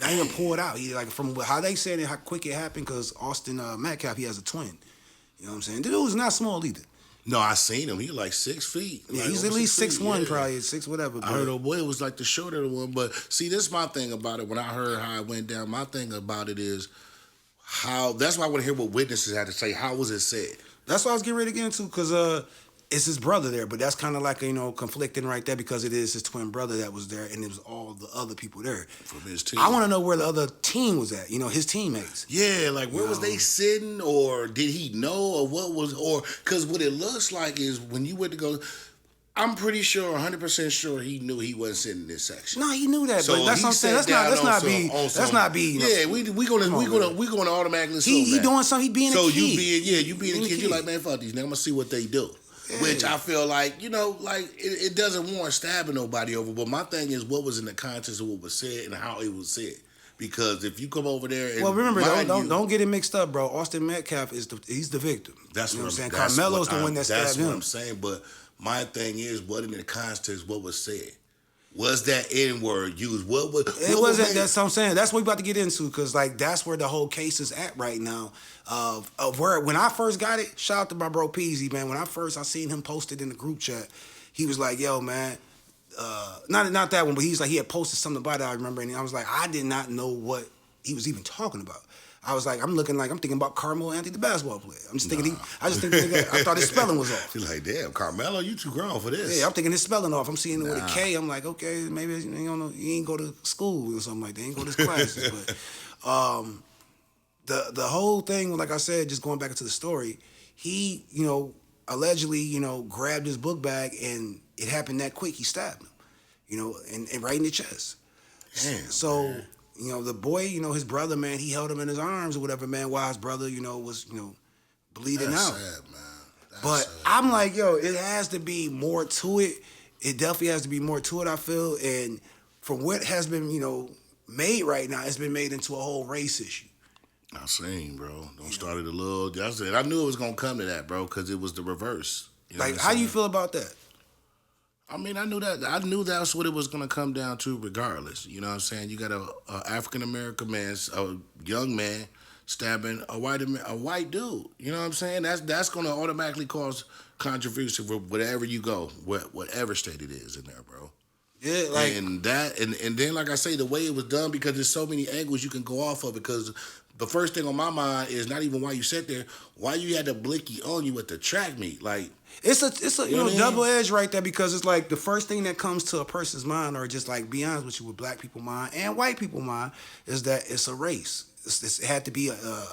Not even pulled out. He, like, from how they said it, how quick it happened, because Austin Metcalf, he has a twin. You know what I'm saying? The dude's not small either. No, I seen him. He's like 6 feet. Yeah, like he's at least 6'1", yeah. probably 6 whatever. I heard old boy was like the shorter one, but see, this is my thing about it. When I heard how it went down, my thing about it is how. That's why I want to hear what witnesses had to say. How was it said? That's what I was getting ready to get into, because it's his brother there, but that's kind of like, conflicting right there, because it is his twin brother that was there, and it was all the other people there. From his team. I want to know where the other team was at, his teammates. Yeah, like where was they sitting, or did he know, or what was, or, because what it looks like is when you went to go, I'm pretty sure, 100% sure he knew he wasn't sitting in this section. No, he knew that, so but that's what I'm saying. Let's not be. Yeah, we gonna automatically assume he doing something. He being a kid. You being a kid. You're like, man, fuck these niggas. I'm gonna see what they do. which I feel like, it doesn't warrant stabbing nobody over. But my thing is, what was in the context of what was said and how it was said. Because if you come over there and remember, don't get it mixed up, bro. Austin Metcalf he's the victim. That's what I'm saying. Carmelo's the one that stabbed him. That's what I'm saying. But my thing is, what in the context, what was said? Was that N-word used? What wasn't. That's what I'm saying. That's what we about to get into, because that's where the whole case is at right now. Of where when I first got it, shout out to my bro Peasy, man. When I seen him posted in the group chat, he was like, "Yo, man." Not that one, but he had posted something about it. I remember, and I was like, I did not know what he was even talking about. I was like, I'm thinking about Karmelo Anthony, the basketball player. I thought his spelling was off. You're like, damn, Carmelo, you too grown for this. Yeah, I'm thinking his spelling off. I'm seeing it with a K. I'm like, okay, maybe he ain't go to school or something like that. He ain't go to his classes. But the whole thing, like I said, just going back into the story, he, allegedly, grabbed his book bag, and it happened that quick. He stabbed him, and right in the chest. Damn, so. Man. The boy, his brother, man, he held him in his arms or whatever, man, while his brother, was, bleeding That's out. sad, man. But sad. I'm like, it has to be more to it. It definitely has to be more to it, I feel. And from what has been, made right now, it's been made into a whole race issue. I seen, bro. Don't start it a little. I knew it was going to come to that, bro, because it was the reverse. How do you feel about that? I mean, I knew that's what it was going to come down to regardless. You know what I'm saying? You got a African-American man, a young man, stabbing a white dude. You know what I'm saying? That's going to automatically cause controversy for wherever you go, whatever state it is in there, bro. Yeah, and then, like I say, the way it was done, because there's so many angles you can go off of, because the first thing on my mind is not even why you sat there, why you had the blicky on you at the track meet. Like, it's a double edge right there, because it's like the first thing that comes to a person's mind, or just like be honest with you, with black people mind and white people mind, is that it's a race. It had to be a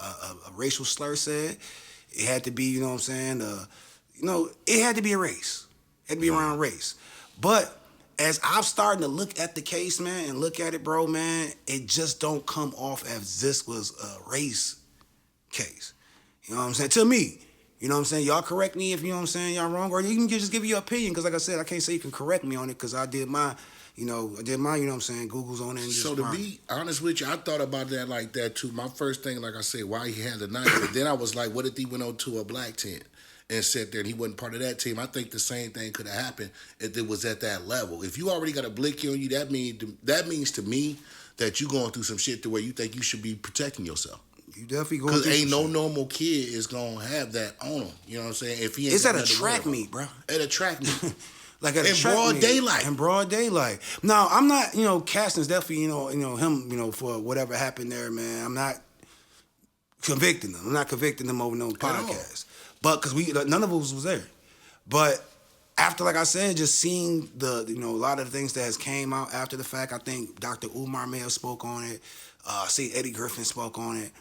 racial slur said. It had to be, you know what I'm saying? It had to be a race. It had to be around race. But as I'm starting to look at the case, man, and look at it, bro, man, it just don't come off as this was a race case. You know what I'm saying? To me. You know what I'm saying? Y'all correct me if, you know what I'm saying, y'all wrong. Or you can just give your opinion, because like I said, I can't say you can correct me on it, because I did my, you know what I'm saying, Google's on it. And so to be honest with you, I thought about that like that too. My first thing, like I said, why he had the knife. But then I was like, what if he went on to a black tent and sat there and he wasn't part of that team? I think the same thing could have happened if it was at that level. If you already got a blicky on you, that means to me that you going through some shit to where you think you should be protecting yourself. You definitely going through because ain't no normal kid is gonna have that on him. You know what I'm saying? If he ain't, it's at a track meet, bro. At a track meet. Like at in a track broad meet. daylight. In broad daylight. No, I'm not. Caston's definitely him. For whatever happened there, man. I'm not convicting him. I'm not convicting him over no podcast. But because none of us was there. But after, like I said, just seeing a lot of the things that has came out after the fact, I think Dr. Umar may have spoke on it. See, Eddie Griffin spoke on it.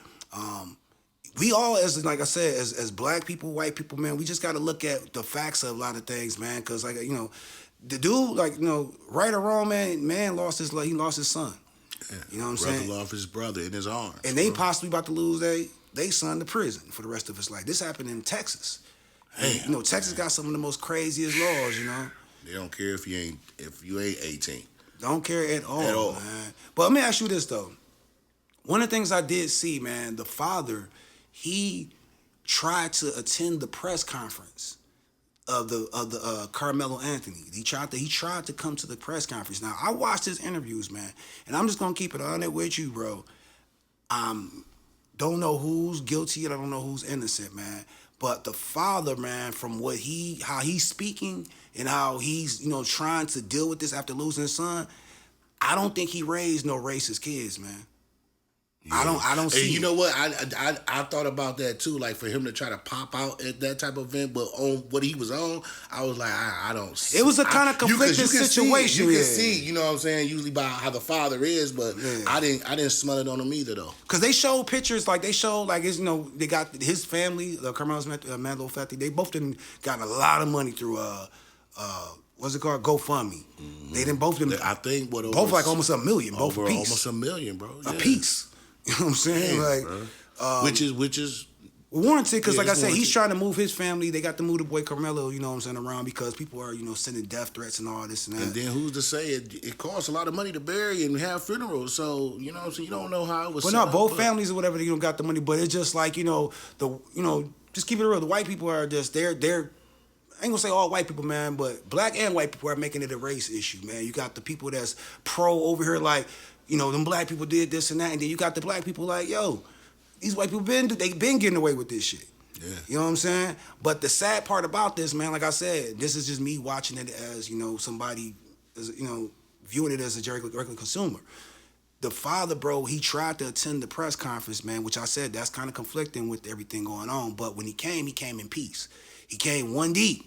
We all, as like I said, as black people, white people, man, we just got to look at the facts of a lot of things, man. Because the dude, right or wrong, man lost his son. Yeah. You know what I'm saying? Brother lost his brother in his arms. And they possibly about to lose they son to prison for the rest of his life. This happened in Texas. Damn, Texas got some of the most craziest laws. They don't care if you ain't 18. Don't care at all, man. But let me ask you this though. One of the things I did see, man, the father, he tried to attend the press conference of the Karmelo Anthony. He tried to come to the press conference. Now, I watched his interviews, man, and I'm just gonna keep it on it with you, bro. Don't know who's guilty and I don't know who's innocent, man. But the father, man, from how he's speaking and how he's trying to deal with this after losing his son, I don't think he raised no racist kids, man. Yeah. I don't see. And you know what? I thought about that too. Like for him to try to pop out at that type of event, but on what he was on, I was like, I don't see. It was a kind of conflicted situation. You can see, you know what I'm saying, usually by how the father is, but I didn't smell it on him either though. Cause they showed pictures, it's they got his family, the Karmelo's Melo Fati, they both didn't got a lot of money through what's it called? GoFundMe. Mm-hmm. They didn't both of them. I think both like almost $1 million, both a piece. Almost $1 million, bro. Yeah. A piece. You know what I'm saying? Damn, which is Warranted, because like I it's said, he's warranted. trying to move his family. They got to move the boy Karmelo, you know what I'm saying, around because people are, sending death threats and all this and that. And then who's to say it costs a lot of money to bury and have funerals? So you know what I'm saying. You don't know how it was. But set no, up, both families or whatever, got the money. But it's just like just keep it real. The white people are just they're. I ain't gonna say all white people, man, but black and white people are making it a race issue, man. You got the people that's pro over here, like, them black people did this and that, and then you got the black people like, yo, these white people been getting away with this shit. Yeah. You know what I'm saying? But the sad part about this, man, like I said, this is just me watching it as, somebody, as, viewing it as a regular consumer. The father, bro, he tried to attend the press conference, man, which I said that's kind of conflicting with everything going on. But when he came in peace. He came one deep.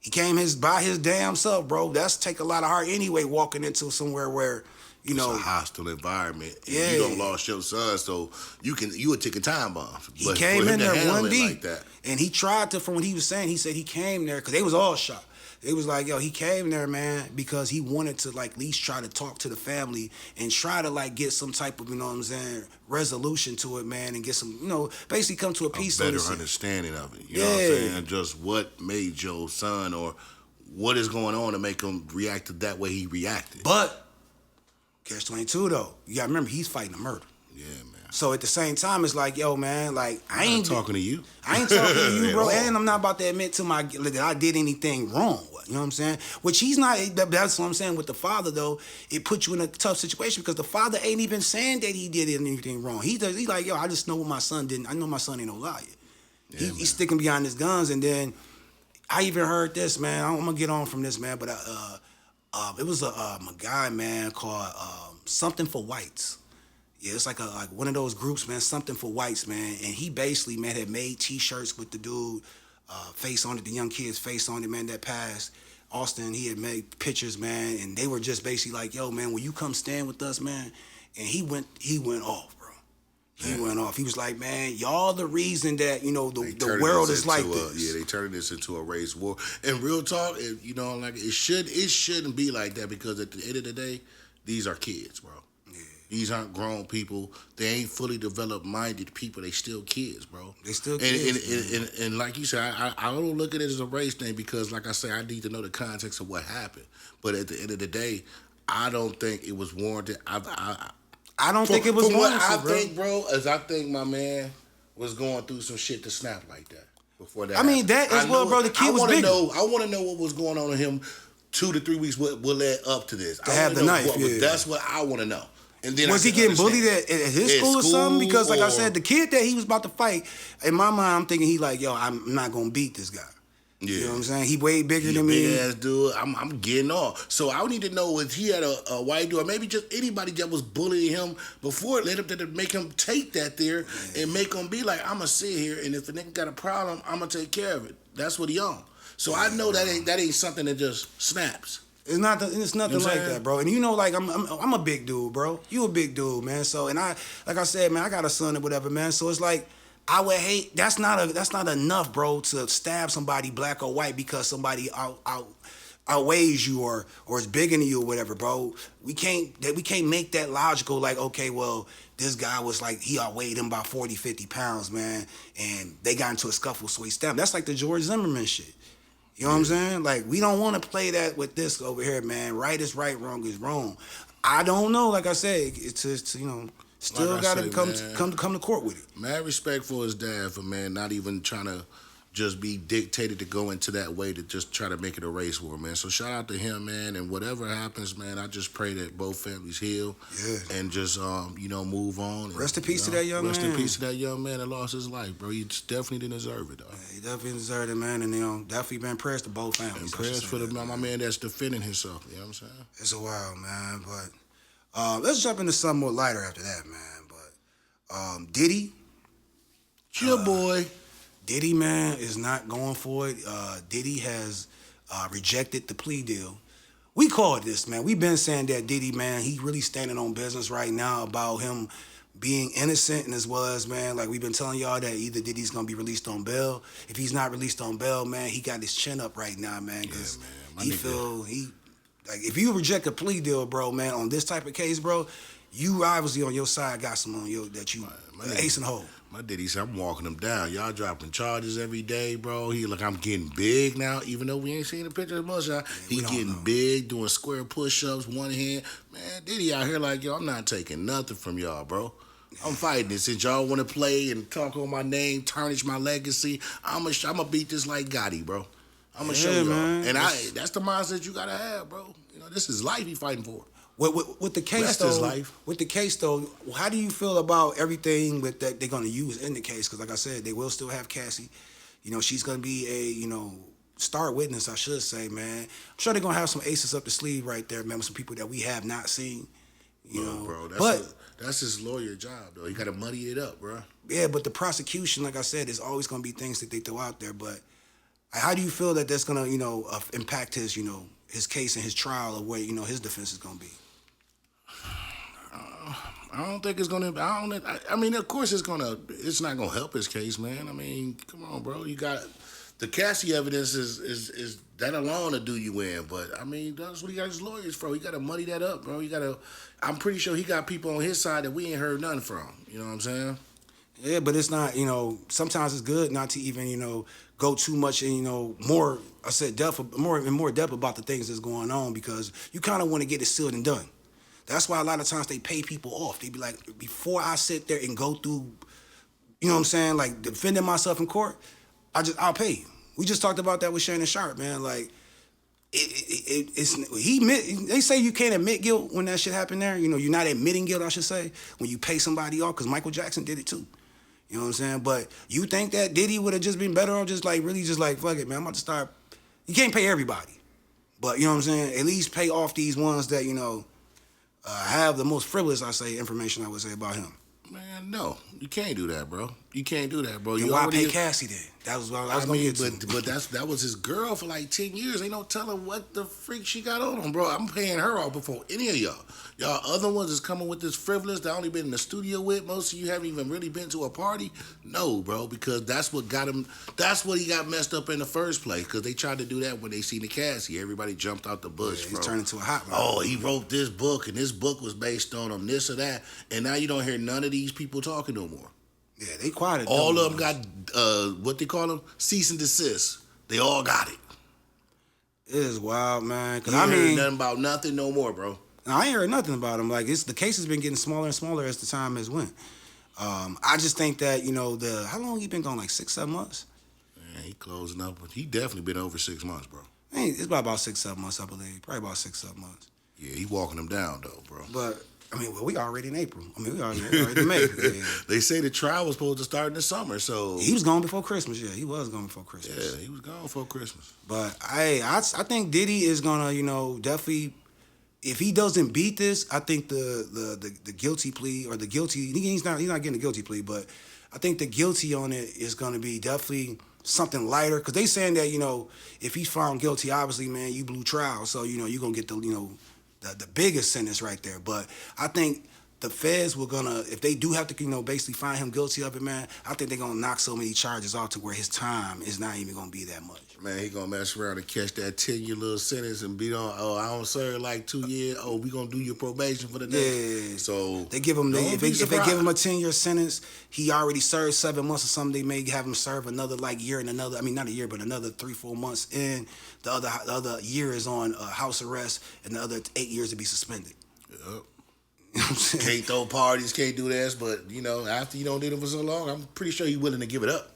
He came by his damn self, bro. That's take a lot of heart anyway, walking into somewhere where, It's a hostile environment. And Yeah. you don't lost your son, so you would take a time bomb. He came in there one deep. Like that. And he tried to, from what he was saying, he said he came there, because they was all shocked. It was like, yo, he came there, man, because he wanted to, like, at least try to talk to the family and try to, like, get some type of, resolution to it, man, and get some, basically come to a peace. A better understanding of it. You know Yeah. what I'm saying? Just what made your son or what is going on to make him react that way he reacted. But, catch-22, though, you got to remember, he's fighting a murder. Yeah, man. So at the same time, it's like, yo, man, like, I ain't talking to you. I ain't talking to you, At bro. all. And I'm not about to admit that I did anything wrong. You know what I'm saying? Which he's not. That's what I'm saying with the father, though. It puts you in a tough situation because the father ain't even saying that he did anything wrong. He's like, yo, I just know what my son didn't. I know my son ain't no liar. Yeah, He's sticking behind his guns. And then I even heard this, man. I'm gonna get on from this, man. But it was a guy, man, called Something for Whites. Yeah, it's like one of those groups, man, Something for Whites, man. And he basically, man, had made T-shirts with the dude face on it, the young kid's face on it, man, that passed. Austin, he had made pictures, man, and they were just basically like, yo, man, will you come stand with us, man? And he went off, bro. He went off. He was like, man, y'all the reason that, the world is like this. Yeah, they turned this into a race war. And real talk, it shouldn't be like that because at the end of the day, these are kids, bro. These aren't grown people. They ain't fully developed minded people. They still kids, bro. They still kids. And like you said, I don't look at it as a race thing because, like I say, I need to know the context of what happened. But at the end of the day, I don't think it was warranted. I don't think it was warranted, I think my man was going through some shit to snap like that before that. I mean, that is what, bro. The kid was big. I want to know what was going on with him 2 to 3 weeks. What led up to this? To have the knife. That's what I want to know. And then was he getting bullied at his school or something? Because like I said, the kid that he was about to fight, in my mind, I'm thinking he like, yo, I'm not gonna beat this guy. Yeah. You know what I'm saying? He way bigger than me. Big ass dude. I'm getting off. So I need to know if he had a white dude or maybe just anybody that was bullying him before, let him to make him take that there and make him be like, I'm gonna sit here and if a nigga got a problem, I'm gonna take care of it. That's what he on. So I know that ain't something that just snaps. It's nothing like that, bro. And like I'm a big dude, bro. You a big dude, man. So and like I said, man, I got a son or whatever, man. So it's like I would hate. That's not enough, bro, to stab somebody black or white because somebody outweighs you or is bigger than you or whatever, bro. We can't make that logical. Like, okay, well, this guy was like he outweighed him by 40, 50 pounds, man, and they got into a scuffle, so he stabbed him. That's like the George Zimmerman shit. You know what I'm saying? Like, we don't want to play that with this over here, man. Right is right, wrong is wrong. I don't know. Like I said, it's still like got to come to court with it. Mad respect for his dad for, man, not even trying to just be dictated to go into that way to just try to make it a race war, man. So shout out to him, man. And whatever happens, man, I just pray that both families heal and just, move on. Rest in peace to that young man. Rest in peace to that young man that lost his life, bro. He definitely didn't deserve it, though. Yeah, he definitely deserved it, man. And, definitely been prayers to both families. And prayers for my man that's defending himself, you know what I'm saying? It's a while, man. But let's jump into something more lighter after that, man. But Diddy. Chill, boy. Diddy, man, is not going for it. Diddy has rejected the plea deal. We called this, man. We've been saying that Diddy, man, he really standing on business right now about him being innocent and as well as, man, like we've been telling y'all that either Diddy's going to be released on bail. If he's not released on bail, man, he got his chin up right now, man, because if you reject a plea deal, bro, man, on this type of case, bro, you obviously on your side got some on your that you ace and hole. My Diddy said, I'm walking him down. Y'all dropping charges every day, bro. He like, I'm getting big now, even though we ain't seen a picture of the mugshot. He getting big, doing square push-ups, one hand. Man, Diddy out here like, yo, I'm not taking nothing from y'all, bro. I'm fighting it. Since y'all want to play and talk on my name, tarnish my legacy, I'm gonna beat this like Gotti, bro. I'm gonna show y'all. Man. And that's the mindset you gotta have, bro. You know, this is life he fighting for. With the case though, how do you feel about everything with that they're gonna use in the case? Because like I said, they will still have Cassie. You know, she's gonna be a star witness, I should say, man. I'm sure they're gonna have some aces up the sleeve right there, man. Some people that we have not seen. You know, bro, that's his lawyer job, though. He gotta muddy it up, bro. Yeah, but the prosecution, like I said, there's always gonna be things that they throw out there. But how do you feel that that's gonna, impact his, his case and his trial, or what, his defense is gonna be? I don't think it's gonna. I mean, of course, it's not gonna help his case, man. I mean, come on, bro. You got the Cassie evidence is that alone to do you in. But I mean, that's what he got his lawyers for. He got to muddy that up, bro. I'm pretty sure he got people on his side that we ain't heard nothing from. You know what I'm saying? Yeah, but it's not. Sometimes it's good not to even go too much and more. I said more depth about the things that's going on, because you kind of want to get it sealed and done. That's why a lot of times they pay people off. They be like, before I sit there and go through, you know what I'm saying, like defending myself in court, I'll pay you. We just talked about that with Shannon Sharp, man. Like, they say you can't admit guilt when that shit happened there. You're not admitting guilt, I should say, when you pay somebody off, because Michael Jackson did it too. You know what I'm saying? But you think that Diddy would have just been better off just like fuck it, man, I'm about to start. You can't pay everybody. But, you know what I'm saying, at least pay off these ones that, have the most frivolous, information I would say about him. Man, no, you can't do that, bro. You can't do that, bro. And why pay Cassie then? That was what I was going to get to. But that was his girl for like 10 years. Ain't no telling what the freak she got on him, bro. I'm paying her off before any of y'all. Y'all other ones is coming with this frivolous that I only been in the studio with. Most of you haven't even really been to a party. No, bro, because that's what got him. That's what he got messed up in the first place, because they tried to do that when they seen the Cassie. Everybody jumped out the bush, yeah, bro. He's turned into a hot rod. Oh, he wrote this book, and this book was based on him, this or that. And now you don't hear none of these people talking no more. Yeah, they quiet. All of them got, what they call them? Cease and desist. They all got it. It is wild, man. Cause I mean, nothing about nothing no more, bro. I ain't heard nothing about him. Like, the case has been getting smaller and smaller as the time has went. I just think that, how long he been gone? Like 6-7 months? Man, he closing up. He definitely been over 6 months, bro. Man, it's about 6-7 months, I believe. Probably about 6-7 months. Yeah, he walking them down, though, bro. But, we already in April. We already in May. Yeah. They say the trial was supposed to start in the summer, so... He was gone before Christmas, yeah. He was gone before Christmas. Yeah, he was gone before Christmas. But, I think Diddy is going to, definitely... If he doesn't beat this, I think the guilty plea, or the guilty... He's not getting a guilty plea, but I think the guilty on it is going to be definitely something lighter. Because they saying that, if he's found guilty, obviously, man, you blew trial. So, you're going to get the biggest sentence right there. But I think the feds were gonna, if they do have to, basically find him guilty of it, man, I think they're gonna knock so many charges off to where his time is not even gonna be that much. Man, he gonna mess around and catch that 10-year little sentence and be on, I don't serve like 2 years. Oh, we gonna do your probation for the day. Yeah. So they give him, if they give him a 10-year sentence, he already served 7 months or something. They may have him serve another year and another, not a year, but another 3-4 months. And the other year is on house arrest, and the other 8 years to be suspended. Yep. Can't throw parties, can't do this, but after you don't do it for so long, I'm pretty sure he's willing to give it up.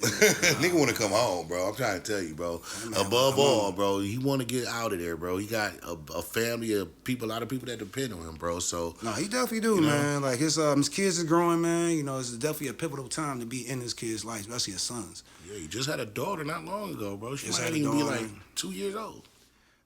Nigga want to come home, bro. I'm trying to tell you, bro. Above all, bro, he want to get out of there, bro. He got a family of people, a lot of people that depend on him, bro. So no, he definitely do, man. Like his kids is growing, man. It's definitely a pivotal time to be in his kids' life, especially his sons. Yeah, he just had a daughter not long ago, bro. She might even be like 2 years old.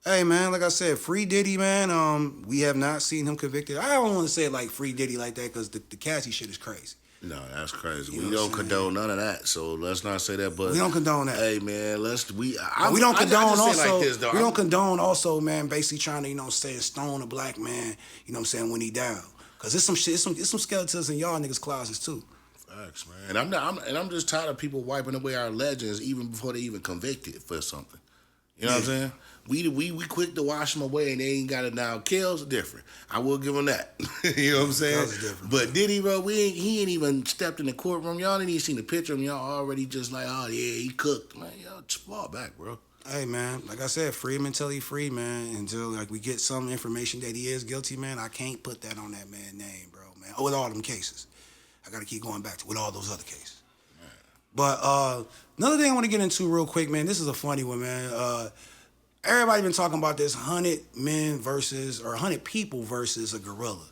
Hey, man, like I said, free Diddy, man. We have not seen him convicted. I don't want to say it like free Diddy like that, because the Cassie shit is crazy. No, that's crazy. We don't condone none of that, so let's not say that. But we don't condone that. Hey, man, we don't condone also. Like this, we don't condone also, man. Basically trying to say stone a black man. You know what I'm saying, when he down, because there's some shit. It's some skeletons in y'all niggas' closets too. Facts, man. And I'm just tired of people wiping away our legends even before they even convicted for something. You know what I'm saying? We quick to wash them away and they ain't got it now. Kel's different. I will give him that. You know what I'm saying? Kel's different. But Diddy, bro, he ain't even stepped in the courtroom. Y'all ain't even seen the picture of him. Y'all already just like, oh yeah, he cooked. Man, y'all just fall back, bro. Hey man, like I said, free him until he free, man. Until like we get some information that he is guilty, man. I can't put that on that man's name, bro, man. With all them cases, I gotta keep going back to with all those other cases. Man. But another thing I want to get into real quick, man. This is a funny one, man. Everybody been talking about this 100 men versus or 100 people versus a gorilla.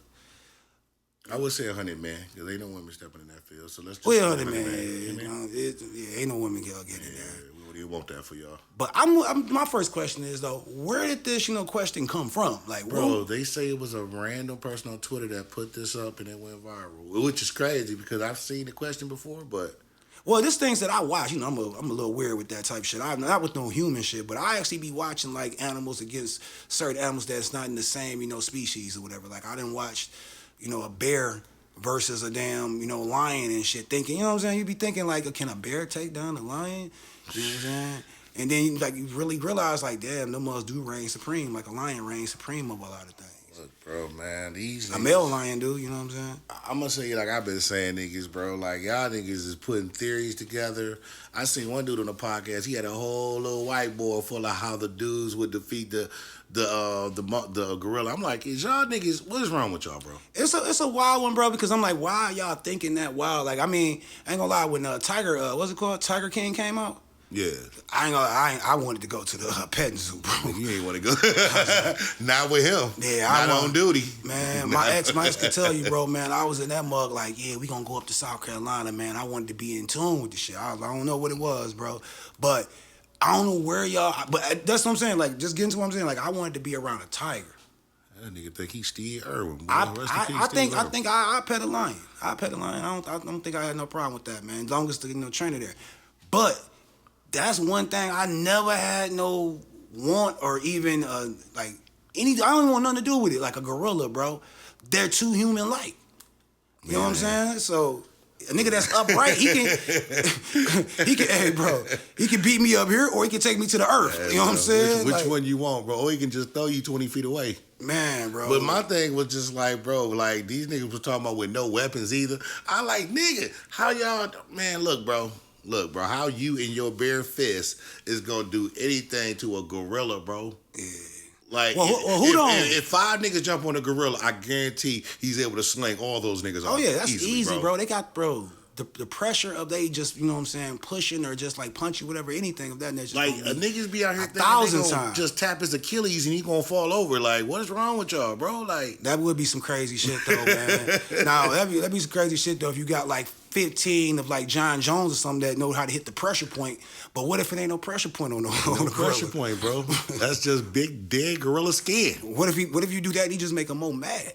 I would say 100 men because ain't no women stepping in that field. So let's just 100 men. Ain't no women get in there. We don't want that for y'all. But my first question is though, where did this question come from? Like, bro, they say it was a random person on Twitter that put this up and it went viral, which is crazy because I've seen the question before, but. Well, there's things that I watch. You know, I'm a little weird with that type of shit. I'm not with no human shit, but I actually be watching like animals against certain animals that's not in the same, species or whatever. Like I didn't watch, a bear versus a damn, lion and shit. Thinking, you know what I'm saying? You be thinking like, can a bear take down a lion? You know what I'm saying? And then like you really realize like, damn, them must do reign supreme. Like a lion reigns supreme over a lot of things. Look, bro, man, these a male lion do, you know what I'm saying? I'm gonna say like I've been saying niggas, bro. Like y'all niggas is putting theories together. I seen one dude on the podcast. He had a whole little whiteboard full of how the dudes would defeat the gorilla. I'm like, is y'all niggas? What is wrong with y'all, bro? It's a wild one, bro. Because I'm like, why y'all thinking that wild? Like, I mean, I ain't gonna lie. When Tiger, what's it called? Tiger King came out. Yeah, I wanted to go to the petting zoo, bro. You ain't want to go. Not with him. Yeah, not on duty. Man, my ex could tell you, bro. Man, I was in that mug like, yeah, we gonna go up to South Carolina, man. I wanted to be in tune with the shit. I don't know what it was, bro, but I don't know where y'all. But that's what I'm saying. Like, just getting to what I'm saying. Like, I wanted to be around a tiger. That nigga think he's Steve Irwin. Boy. I think I pet a lion. I pet a lion. I don't think I had no problem with that, man. As long as the trainer there, but. That's one thing I never had no want or even like any. I don't want nothing to do with it. Like a gorilla, bro. They're too human-like. You know what I'm saying? So a nigga that's upright, he can, hey, bro, he can beat me up here or he can take me to the earth. Yeah, you know what I'm saying? Which one you want, bro? Or he can just throw you 20 feet away. Man, bro. But my thing was just like, bro, like these niggas was talking about with no weapons either. I like, nigga, how y'all, man, look, bro, how you in your bare fist is gonna do anything to a gorilla, bro? Yeah. Like, if 5 niggas jump on a gorilla, I guarantee he's able to sling all those niggas off. Oh, yeah, that's easy, bro. They got, the pressure of they just, you know what I'm saying, pushing or just like punch you, whatever, anything of that nature. Like, niggas be out here thinking they gonna just tap his Achilles and he gonna fall over. Like, what is wrong with y'all, bro? Like, that would be some crazy shit, though, man. Now, that'd be some crazy shit, though, if you got like 15 of like John Jones or something that know how to hit the pressure point. But what if it ain't no pressure point on the pressure point, bro? That's just big dead gorilla skin. What if you do that and he just make him more mad?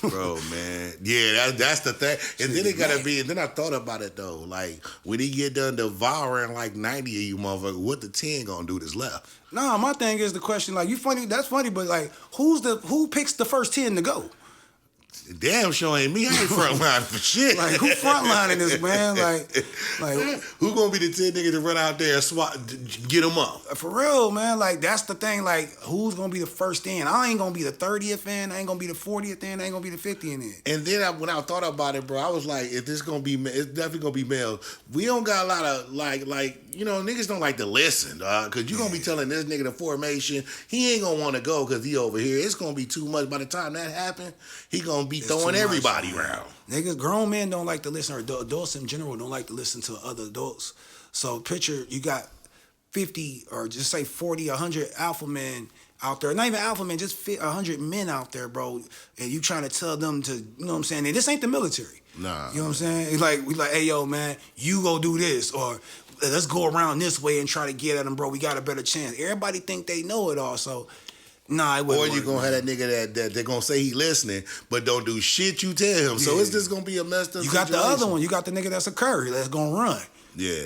Bro, man, yeah, that's the thing. And then it gotta be. And then I thought about it though. Like when he get done devouring like 90 of you motherfuckers, what the 10 gonna do that's left? Nah, my thing is the question. Like you funny, that's funny, but like who picks the first 10 to go? Damn sure ain't me. I ain't frontlining for shit. Like, who frontlining this, man? Like who gonna be the 10 niggas to run out there and swat, get them up? For real, man. Like, that's the thing. Like, who's gonna be the first in? I ain't gonna be the 30th in. I ain't gonna be the 40th in. I ain't gonna be the 50th in. And then when I thought about it, bro, I was like, if this gonna be, it's definitely gonna be male. We don't got a lot of, like, niggas don't like to listen, dog. Cause you gonna be telling this nigga the formation, he ain't gonna wanna go cause he over here. It's gonna be too much. By the time that happen, he gonna be throwing everybody around. Niggas, grown men don't like to listen, or adults in general don't like to listen to other adults. So picture you got 50 or just say 40, 100 alpha men out there. Not even alpha men, just 100 men out there, bro. And you trying to tell them to, you know what I'm saying? And this ain't the military. Nah. You know what I'm saying? It's like, we like, hey, yo, man, you go do this. Or let's go around this way and try to get at them, bro. We got a better chance. Everybody think they know it all, so... Nah, it wouldn't. Or you gonna have that nigga that they're gonna say he listening, but don't do shit you tell him. Yeah. So it's just gonna be a messed up. You got situation. the other one. You got the nigga that's a Curry that's gonna run. Yeah.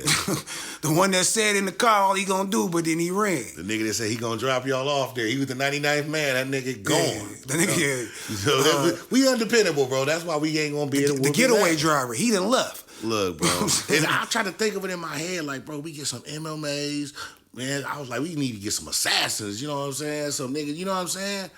The one that said in the car all he gonna do, but then he ran. The nigga that said he gonna drop y'all off there. He was the 99th man. That nigga gone. Yeah, the nigga. So we undependable, bro. That's why we ain't gonna be able to. The getaway driver. He done left. Look, bro. And I try to think of it in my head, like, bro, we get some MMAs. man, I was like, we need to get some assassins, you know what I'm saying? Some niggas, you know what I'm saying?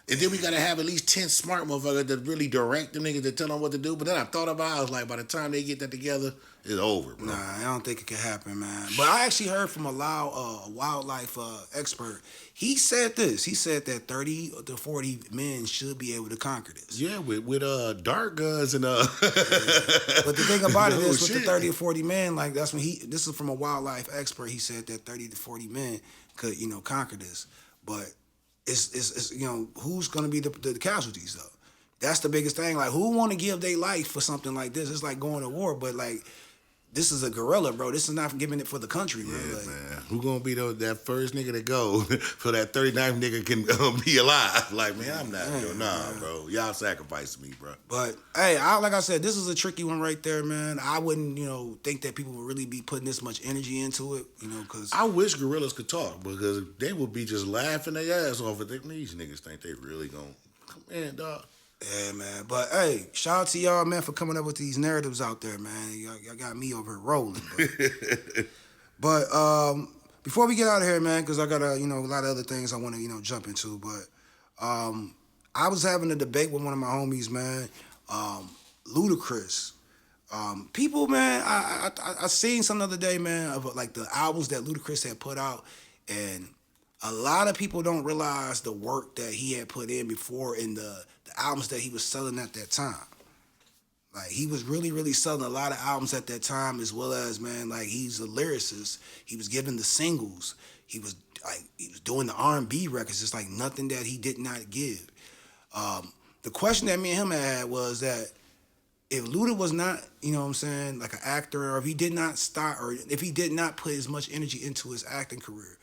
And then we gotta have at least 10 smart motherfuckers that really direct them niggas that tell them what to do. But then I thought about it, I was like, by the time they get that together, it's over, bro. Nah, I don't think it can happen, man. But I actually heard from a wildlife expert. He said this. He said that 30 to 40 men should be able to conquer this. Yeah, with dart guns and Yeah. But the thing about it Oh, is, with the shit. 30 or 40 men, like that's when this is from a wildlife expert. He said that 30 to 40 men could, conquer this. But it's who's gonna be the casualties though? That's the biggest thing. Like, who want to give their life for something like this? It's like going to war, but like, this is a guerrilla, bro. This is not giving it for the country, bro. yeah, Like, man. Who gonna be that first nigga to go so that 39th nigga can be alive? Like, man, I'm not. Nah, bro. Y'all sacrificing me, bro. But hey, like I said, this is a tricky one right there, man. I wouldn't, think that people would really be putting this much energy into it, because I wish gorillas could talk because they would be just laughing their ass off if these niggas think they really gonna come in, dog. yeah, man. But hey, shout out to y'all, man, for coming up with these narratives out there, man. Y'all got me over here rolling. But before we get out of here, man, because I got a lot of other things I want to jump into. But I was having a debate with one of my homies, man. Ludacris. People, man, I seen some the other day, man, of like the albums that Ludacris had put out, and a lot of people don't realize the work that he had put in before in the albums that he was selling at that time. Like, he was really, really selling a lot of albums at that time, as well as, man, like, he's a lyricist. He was giving the singles. He was doing the R&B records. It's like nothing that he did not give. The question that me and him had was that if Luda was not, like an actor, or if he did not start, or if he did not put as much energy into his acting career,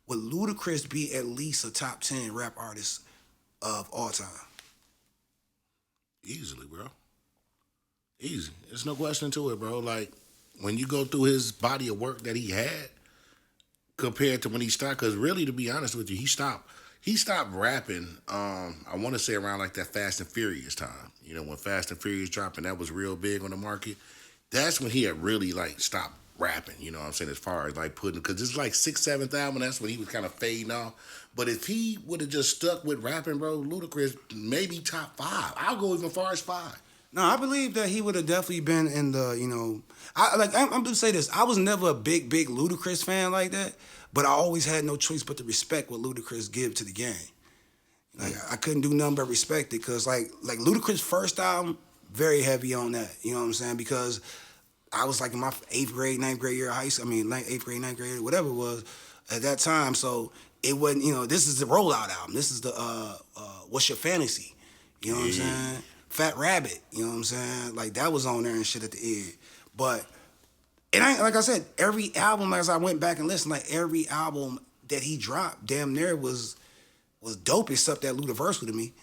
would Ludacris be at least a top 10 rap artist of all time? Easily, bro. Easy. There's no question to it, bro. Like, when you go through his body of work that he had compared to when he stopped, because really, to be honest with you, he stopped rapping, I want to say around like that Fast and Furious time. When Fast and Furious dropped and that was real big on the market, that's when he had really like stopped rapping, you know what I'm saying, as far as like putting, because it's like 6th, 7th album, that's when he was kind of fading off. But if he would have just stuck with rapping, bro, Ludacris, maybe top 5. I'll go even far as 5. No, I believe that he would have definitely been in the, I'm going to say this. I was never a big Ludacris fan like that, but I always had no choice but to respect what Ludacris give to the game. Like, I couldn't do nothing but respect it, because like Ludacris' first album, very heavy on that, you know what I'm saying? Because I was like in my 8th grade, 9th grade year of high school, 8th grade, 9th grade, whatever it was at that time. So it wasn't, this is the rollout album. This is the What's Your Fantasy? You know what I'm saying? Fat Rabbit, you know what I'm saying? Like, that was on there and shit at the end. But it ain't, like I said, every album, as I went back and listened, like every album that he dropped, damn near was dope, except that Ludaversal to me.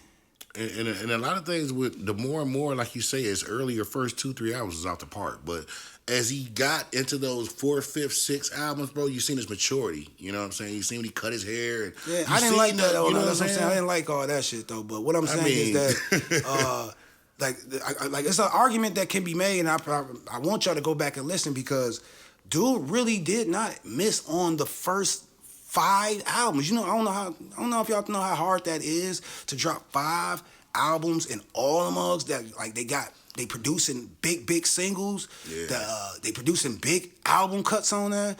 And a lot of things with the more and more, like you say, his earlier first 2-3 albums was out the park. But as he got into those 4th, 5th, 6th albums, bro, you seen his maturity. You know what I'm saying? You seen when he cut his hair. And yeah, I didn't like that though. You know That's what I'm saying. I didn't like all that shit though. But what I'm saying is that, like it's an argument that can be made, and I want y'all to go back and listen, because dude really did not miss on the first 5 albums. I don't know if y'all know how hard that is to drop 5 albums and all the mugs that like they producing big singles. Yeah. They producing big album cuts on that.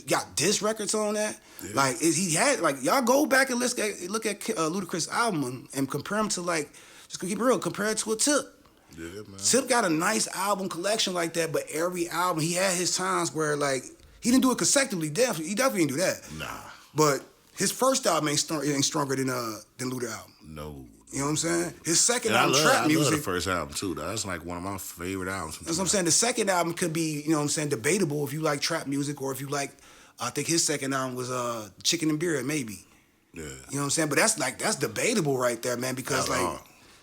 Got disc records on that. Yeah. Like he had like, y'all go back and look at Ludacris' album and compare them to, like, just gonna keep it real, compare it to a Tip. Yeah, man. Tip got a nice album collection like that, but every album he had his times where like he didn't do it consecutively. He definitely didn't do that. Nah. But his first album ain't stronger than Luda album. No. You know what I'm saying? His second And album, Trap Music. I love the first album too. That's like one of my favorite albums. That's what I'm saying. The second album could be, you know what I'm saying, debatable if you like trap music, or if you like, I think his second album was Chicken and Beer, maybe. Yeah. You know what I'm saying? But that's debatable right there, man, because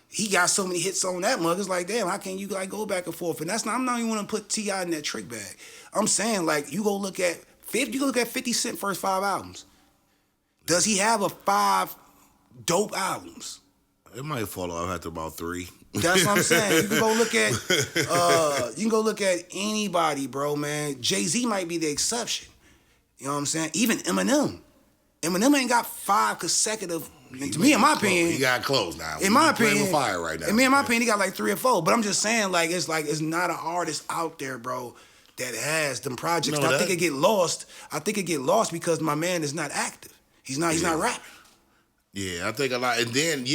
he got so many hits on that mug. It's like, damn, how can you like go back and forth? And I'm not even want to put T.I. in that trick bag. I'm saying, like, you go look at 50 Cent first 5 albums. Does he have 5 dope albums? It might fall off after about 3. That's what I'm saying. You can go look at anybody, bro, man. Jay-Z might be the exception. You know what I'm saying? Even Eminem. Eminem ain't got 5 consecutive. To me, in my opinion, he got close now. In my opinion, with fire right now. In my opinion, he got like 3 or 4. But I'm just saying, like it's not an artist out there, bro, that has them projects. I think it get lost. I think it get lost because my man is not active. He's not rapping. Yeah, I think a lot. And then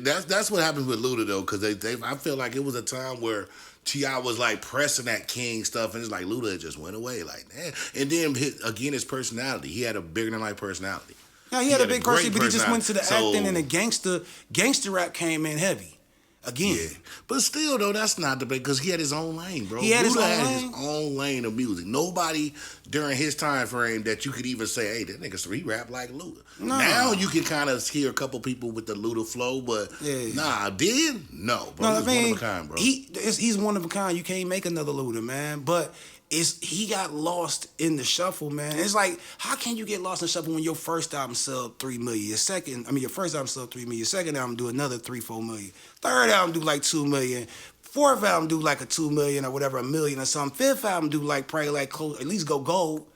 that's what happens with Luda though, because I feel like it was a time where T.I. was like pressing that King stuff, and it's like Luda just went away, like man. And then his personality. He had a bigger than life personality. Yeah, he had a big personality, but he just went to the acting, and the gangster rap came in heavy again. Yeah. But still though, that's not the big, because he had his own lane, bro. He had his own lane of music. Nobody during his time frame that you could even say, hey, that nigga he rap like Luda. No. Now you can kind of hear a couple people with the Luda flow, but no, bro. He's one of a kind, bro. He's one of a kind. You can't make another Luda, man. But he got lost in the shuffle, man. It's like, how can you get lost in the shuffle when your first album sold 3 million? Your first album sold 3 million. Your second album do another 3-4 million. Third album do like 2 million. Fourth album do like a 2 million or whatever, 1 million or something. Fifth album do like probably like close, at least go gold.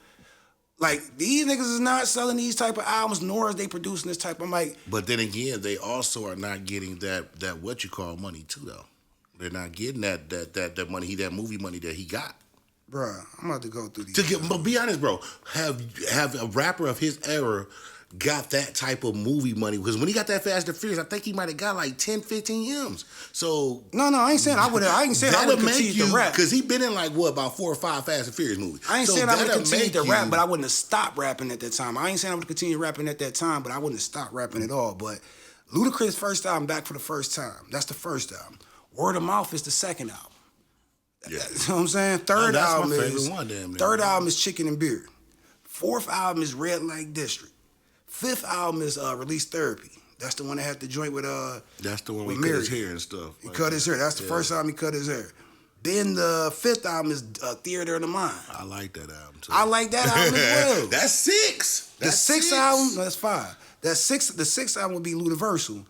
Like, these niggas is not selling these type of albums, nor is they producing this type of mic. But then again, they also are not getting that what you call money too, though. They're not getting that money, that movie money that he got. Bruh, I'm about to go through these. But be honest, bro. Have a rapper of his era got that type of movie money? Because when he got that Fast and Furious, I think he might have got like 10, 15 M's. So no, I ain't saying I would continue to rap. Because he been in like about 4 or 5 Fast and Furious movies. I ain't saying I would continue to rap, but I wouldn't have stopped rapping at that time. I ain't saying I would continue rapping at that time, but I wouldn't have stopped rapping at all. But Ludacris' first album, Back for the First Time. That's the first album. Word of Mouth is the second album. Yeah. You know what I'm saying? Third album is Chicken and Beer. Fourth album is Red Light District. Fifth album is Release Therapy. That's the one that had the joint with That's the one with cut his hair and stuff. He cut his hair. That's the first album he cut his hair. Then the fifth album is Theater of the Mind. I like that album too. I like that album as well. That's 6. The sixth album, that's 5. The sixth album would be Ludiversal.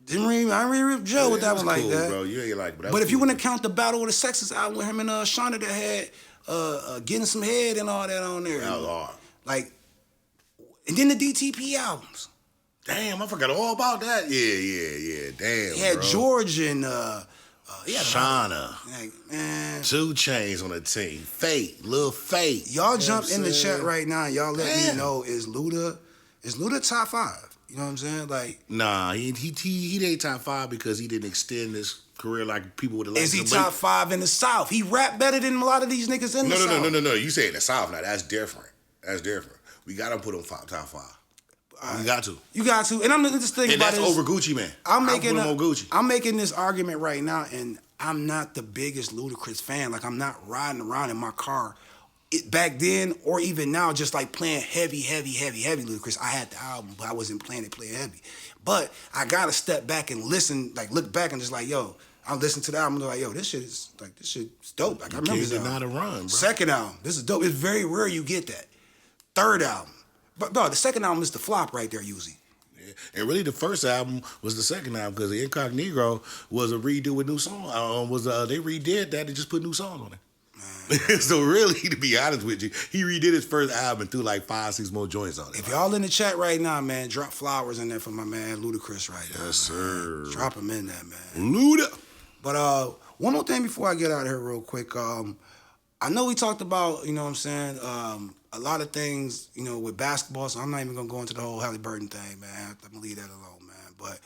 I didn't really Joe with that one like that. Bro. You ain't like, but if you want to count the Battle of the Sexes album with him and Shonda that had Getting Some Head and all that on there. That was hard. Like, and then the DTP albums. Damn, I forgot all about that. Yeah. Damn, he had George and Shauna. Like, man. 2 Chainz on the team. Fate, Lil Fate. Y'all jump in the chat right now. Y'all let me know, is Luda top 5? You know what I'm saying? Like, nah, he ain't top 5 because he didn't extend his career like people would have liked. Is he top 5 in the South? He rap better than a lot of these niggas in the South. No. You say in the South now. That's different. We gotta put him top 5. You got to. You got to. And I'm just thinking about this. And that's over Gucci Man. I'm making this argument right now, and I'm not the biggest Ludacris fan. Like, I'm not riding around in my car. Back then, or even now, just like playing heavy Ludacris. I had the album, but I wasn't playing heavy. But I gotta step back and listen, like look back and just like, yo, I listen to the album and like, yo, this shit's dope. Like, I remember this album. Not a run, bro. Second album, this is dope. It's very rare you get that. Third album. But no, the second album is the flop right there, usually. Yeah. And really, the first album was the second album because the Incognito was a redo with new songs. They redid that and just put new songs on it. So really, to be honest with you, he redid his first album and threw like 5-6 more joints on it. If y'all in the chat right now, man, drop flowers in there for my man Ludacris right now. Yes, sir. Drop him in there, man. Luda. But one more thing before I get out of here real quick. I know we talked about, you know what I'm saying, a lot of things, you know, with basketball, so I'm not even going to go into the whole Halliburton thing, man. I'm going to leave that alone, man. But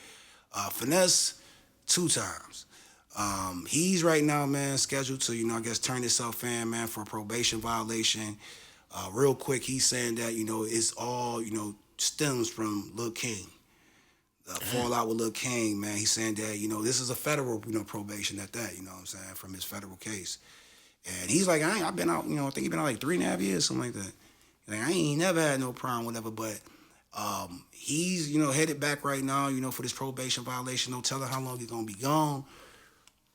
Finesse 2 times. He's right now, man, scheduled to, you know, I guess turn himself in, man, for a probation violation. Real quick, he's saying that, you know, it's all, you know, stems from Lil King. Fallout with Lil King, man. He's saying that, you know, this is a federal, you know, probation at that, you know what I'm saying, from his federal case. And he's like, I've been out, you know, I think he's been out like 3.5 years, something like that. Like, I ain't never had no problem, whatever, but he's, you know, headed back right now, you know, for this probation violation. No telling how long he's gonna be gone.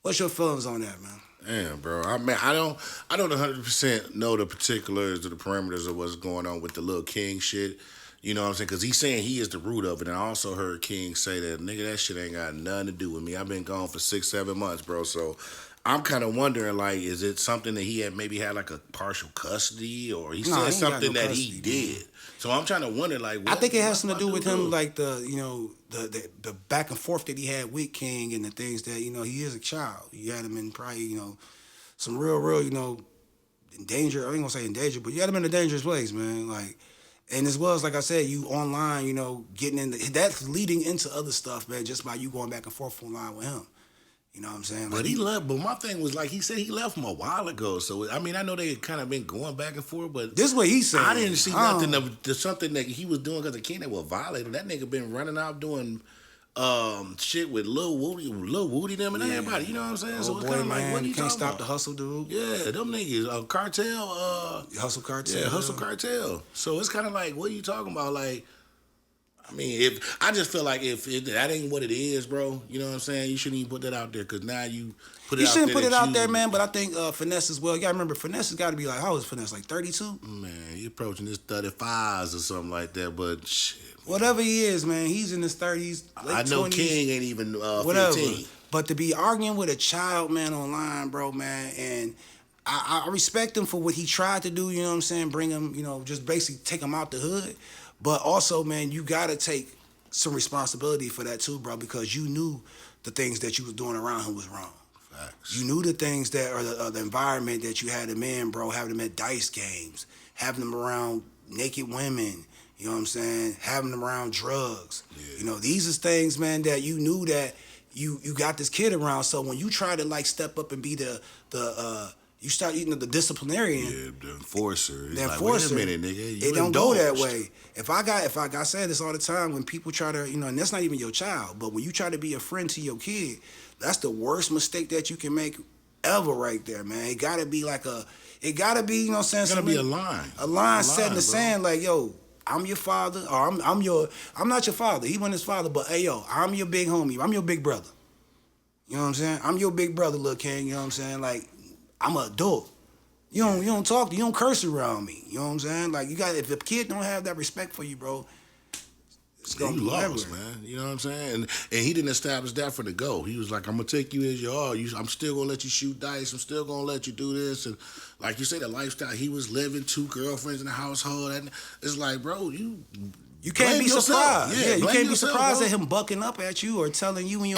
What's your feelings on that, man? Damn, bro. I mean, I don't 100% know the particulars or the parameters of what's going on with the Lil King shit. You know what I'm saying? Because he's saying he is the root of it. And I also heard King say that, nigga, that shit ain't got nothing to do with me. I've been gone for 6-7 months, bro. So I'm kind of wondering, like, is it something that he maybe had like a partial custody, or he Nah, said he ain't got something no that custody, he did? So I'm trying to wonder, like, I think it has something to do with him, like the back and forth that he had with King and the things that he is a child. You had him in probably some real in danger. I ain't gonna say in danger, but you had him in a dangerous place, man. Like, and as well as like I said, you online, getting in that's leading into other stuff, man. Just by you going back and forth online with him. You know what I'm saying? Like, But he left. But my thing was, like, he said he left him a while ago. So I mean, I know they had kind of been going back and forth, but this is what he said. I didn't see nothing of something that he was doing because the kid that was violated. That nigga been running out doing shit with Lil Woody them and everybody. You know what I'm saying? So it's kind of like, what you can't talking stop about? the hustle, dude. Yeah, them niggas, cartel. Hustle cartel. Yeah, hustle cartel. So it's kind of like, what are you talking about? Like, I mean, I just feel like if that ain't what it is, bro, you know what I'm saying? You shouldn't even put that out there, because now you put it out there. You shouldn't put it out there, man, but I think Finesse as well. You got to remember, Finesse has got to be like, how old is Finesse? Like 32? Man, he approaching his 35s or something like that, but shit. Whatever he is, man, he's in his 30s, late I know 20s. King ain't even 15. But to be arguing with a child, man, online, bro, man, and I respect him for what he tried to do, you know what I'm saying? Bring him, just basically take him out the hood. But also, man, you got to take some responsibility for that too, bro, because you knew the things that you was doing around him was wrong. Facts. You knew the things that are the environment that you had him in, bro, having him at dice games, having him around naked women, you know what I'm saying, having him around drugs. Yeah. These is things, man, that you knew that you got this kid around. So when you try to like step up and be you start eating the disciplinarian. Yeah, the enforcer. The enforcer. Like, wait a minute, nigga. It don't go that way. If I say this all the time, when people try to, and that's not even your child, but when you try to be a friend to your kid, that's the worst mistake that you can make ever right there, man. It gotta be you know what I'm saying? It's gotta be a line. A line set in the sand, like, yo, I'm your father, or I'm not your father. He wasn't his father, but hey, yo, I'm your big homie. I'm your big brother. You know what I'm saying? I'm your big brother, Lil King. You know what I'm saying? Like, I'm an adult. You don't curse around me. You know what I'm saying? Like, if a kid don't have that respect for you, bro, it's gonna be lost, man. You know what I'm saying? And he didn't establish that from the go. He was like, I'm gonna take you as you are. I'm still gonna let you shoot dice. I'm still gonna let you do this. And like you say, the lifestyle he was living, 2 girlfriends in the household, and it's like, bro, you can't be surprised. Yeah, you can't be surprised at him bucking up at you or telling you when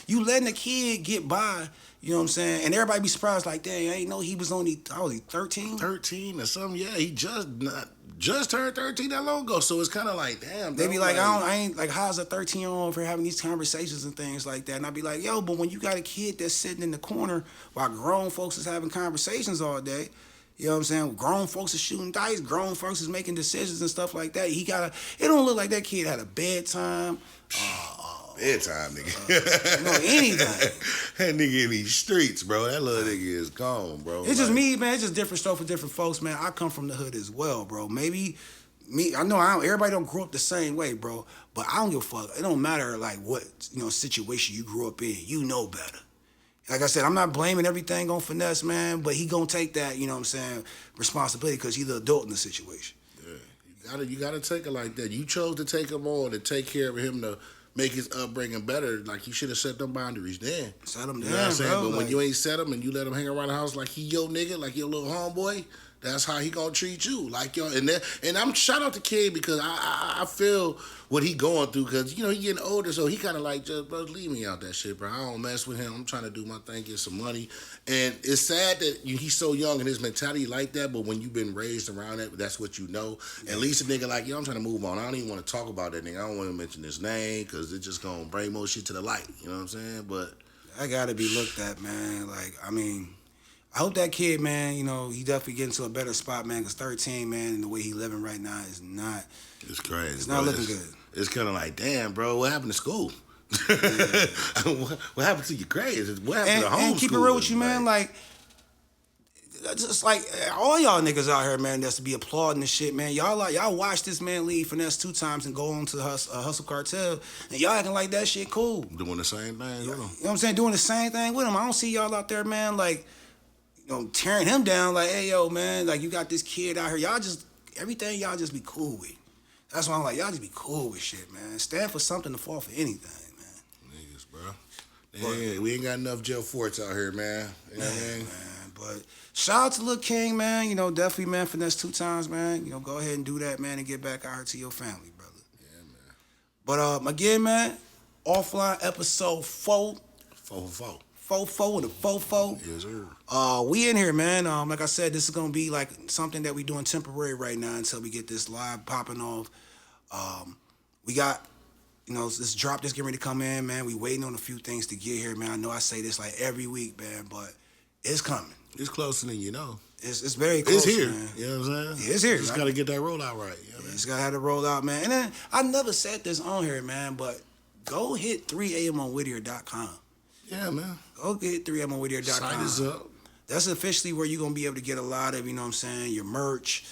you letting a kid get by. You know what I'm saying? And everybody be surprised, like, dang, I ain't know he was only, how old, 13? 13 or something, yeah. He just turned 13 that long ago. So it's kind of like, damn, they be like, I ain't, like, how's a 13-year-old for having these conversations and things like that? And I be like, yo, but when you got a kid that's sitting in the corner while grown folks is having conversations all day, you know what I'm saying? Grown folks is shooting dice, grown folks is making decisions and stuff like that. It don't look like that kid had a bedtime. Bedtime, nigga. Anything. That nigga in these streets, bro. That little nigga is gone, bro. It's just me, man. It's just different stuff for different folks, man. I come from the hood as well, bro. Maybe me, I know everybody don't grow up the same way, bro. But I don't give a fuck. It don't matter, like, what, situation you grew up in. You know better. Like I said, I'm not blaming everything on Finesse, man, but he gonna take that, you know what I'm saying, responsibility, because he's the adult in the situation. Yeah, you gotta take it like that. You chose to take him on and take care of him to make his upbringing better. Like, you should have set them boundaries then. Set them down, you know what I'm saying? bro. But when you ain't set them and you let him hang around the house like he your nigga, like your little homeboy, that's how he gonna treat you. Like, yo, and I'm shout out to Kid, because I feel what he going through, because he getting older, so he kind of like, just, bro, leave me out that shit, bro. I don't mess with him. I'm trying to do my thing, get some money. And it's sad that he's so young and his mentality like that, but when you've been raised around that, that's what you know. At least a nigga like, yo, I'm trying to move on. I don't even want to talk about that nigga. I don't want to mention his name, because it's just gonna bring more shit to the light. You know what I'm saying? But I gotta be looked at, man. Like, I mean, I hope that kid, man, he definitely get into a better spot, man, because 13, man, and the way he living right now is not... It's crazy, It's not looking good. It's kind of like, damn, bro, what happened to school? Yeah. What happened to your grades? What happened to home And keep it real with you, man, like, just like all y'all niggas out here, man, that's to be applauding this shit, man. Y'all watch this man leave Finesse 2 times and go on to Hustle Cartel, and y'all acting like that shit cool. Doing the same thing with him. You know what I'm saying? Doing the same thing with him. I don't see y'all out there, man, like, tearing him down, like, hey, yo, man, like, you got this kid out here. Everything y'all just be cool with. That's why I'm like, y'all just be cool with shit, man. Stand for something to fall for anything, man. Niggas, bro. Yeah, we ain't got enough jail forts out here, man. You know what I mean? Man, but shout out to Lil King, man. You know, definitely, man, finesse 2 times, man. You know, go ahead and do that, man, and get back out here to your family, brother. Yeah, man. But again, man, offline episode 4. 4. 4 and a 4. Yes, sir. We in here, man. Like I said, this is gonna be like something that we doing temporary right now until we get this live popping off. We got, you know, this drop that's getting ready to come in, man. We waiting on a few things to get here, man. I know I say this like every week, man, but it's coming. It's closer than you know. It's very close, It's here. man. You know what I'm saying? Yeah, it's here. Just got to get that rollout right. You know what I mean? Just gotta have to roll out, man. And then I never said this on here, man, but go hit 3amonwhittier.com. Yeah, man. Go get 3amonwhittier.com. Site is up. That's officially where you're going to be able to get a lot of, you know what I'm saying, your merch,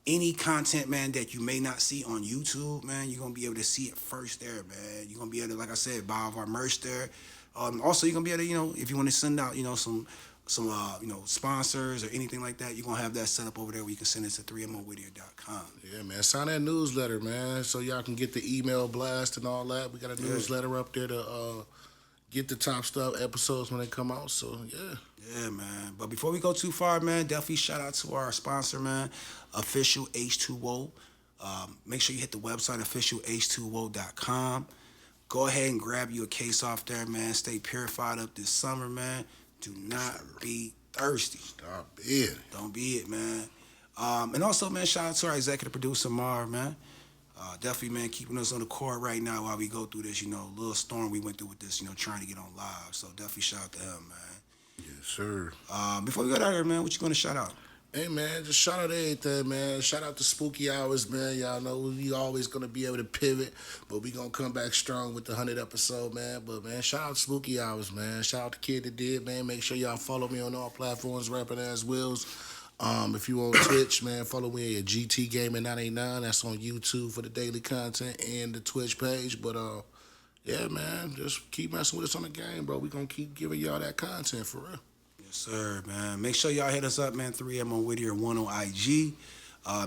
any content, man, that you may not see on YouTube, man, you're going to be able to see it first there, man. You're going to be able to, like I said, buy all of our merch there. Also, you're going to be able to, you know, if you want to send out, you know, some you know, sponsors or anything like that, you're going to have that set up over there where you can send it to 3amonwhittier.com. Yeah, man. Sign that newsletter, man, so y'all can get the email blast and all that. We got a newsletter up there to get the top stuff episodes when they come out. So, yeah. Yeah, man. But before we go too far, man, definitely shout out to our sponsor, man, Official H2O. Make sure you hit the website, officialh2o.com. Go ahead and grab you a case off there, man. Stay purified up this summer, man. Do not be thirsty. Stop it. Don't be it, man. And also, man, shout out to our executive producer, Marv, man. Definitely, man, keeping us on the court right now while we go through this, you know, little storm we went through with this, you know, trying to get on live. So definitely shout out to him, man. Yes, sir. Before we get out of here, man, what you going to shout out? Hey, man, just shout out everything, man. Shout out to Spooky Hours, man. Y'all know we always going to be able to pivot, but we going to come back strong with the 100th episode, man. But, man, shout out to Spooky Hours, man. Shout out to Kid That Did, man. Make sure y'all follow me on all platforms, Rappina as willz. If you on Twitch, man, follow me at GT Gaming 989. That's on YouTube for the daily content and the Twitch page. But, yeah, man, just keep messing with us on the game, bro. We going to keep giving y'all that content for real. Sir, man. Make sure y'all hit us up, man. 3amonwhittier1 on IG.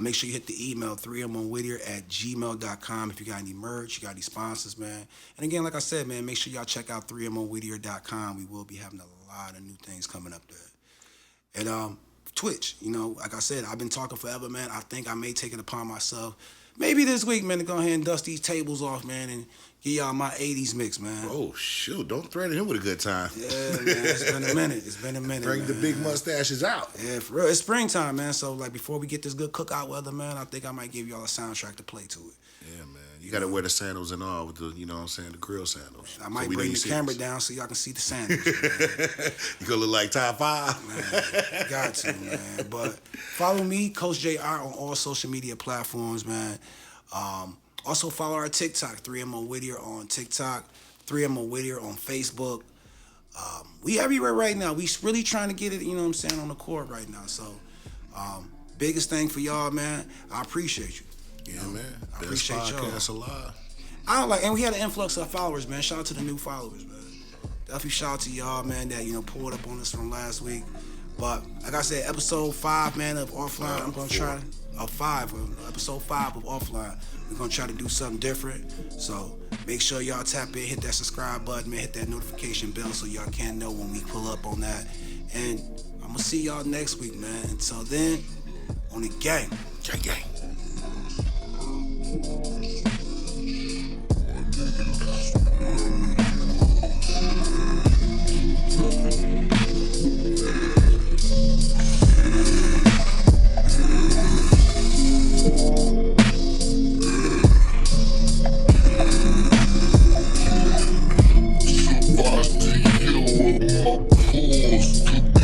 Make sure you hit the email 3amonwhittier@gmail.com if you got any merch, you got any sponsors, man. And again, like I said, man, make sure y'all check out 3amonwhittier.com. We will be having a lot of new things coming up there. And Twitch, you know, like I said, I've been talking forever, man. I think I may take it upon myself, maybe this week, man, to go ahead and dust these tables off, man, and give y'all my 80s mix, man. Oh, shoot. Don't threaten him with a good time. Yeah, man. It's been a minute. Bring man. the big mustaches out. Yeah, for real. It's springtime, man. So, like, before we get this good cookout weather, man, I think I might give y'all a soundtrack to play to it. Yeah, man. You got to wear the sandals and all with the, you know what I'm saying, the grill sandals. I might bring the camera down so y'all can see the sandals. You going to look like top 5? Man, got to, man. But follow me, Coachjaer, on all social media platforms, man. Also follow our TikTok, 3amonwhittier on TikTok, 3amonwhittier on Facebook. We everywhere right now. We really trying to get it, you know what I'm saying, on the court right now. So, biggest thing for y'all, man, I appreciate you. Yeah, man. I appreciate y'all. That's alive. And we had an influx of followers, man. Shout out to the new followers, man. Definitely shout out to y'all, man, that, you know, pulled up on us from last week. But, like I said, episode 5, man, of Offline, I'm going to try episode 5 of Offline. We're going to try to do something different. So make sure y'all tap in, hit that subscribe button, man, hit that notification bell so y'all can know when we pull up on that. And I'm going to see y'all next week, man. Until then, on the gang. Gang, gang. Survived the year with my paws.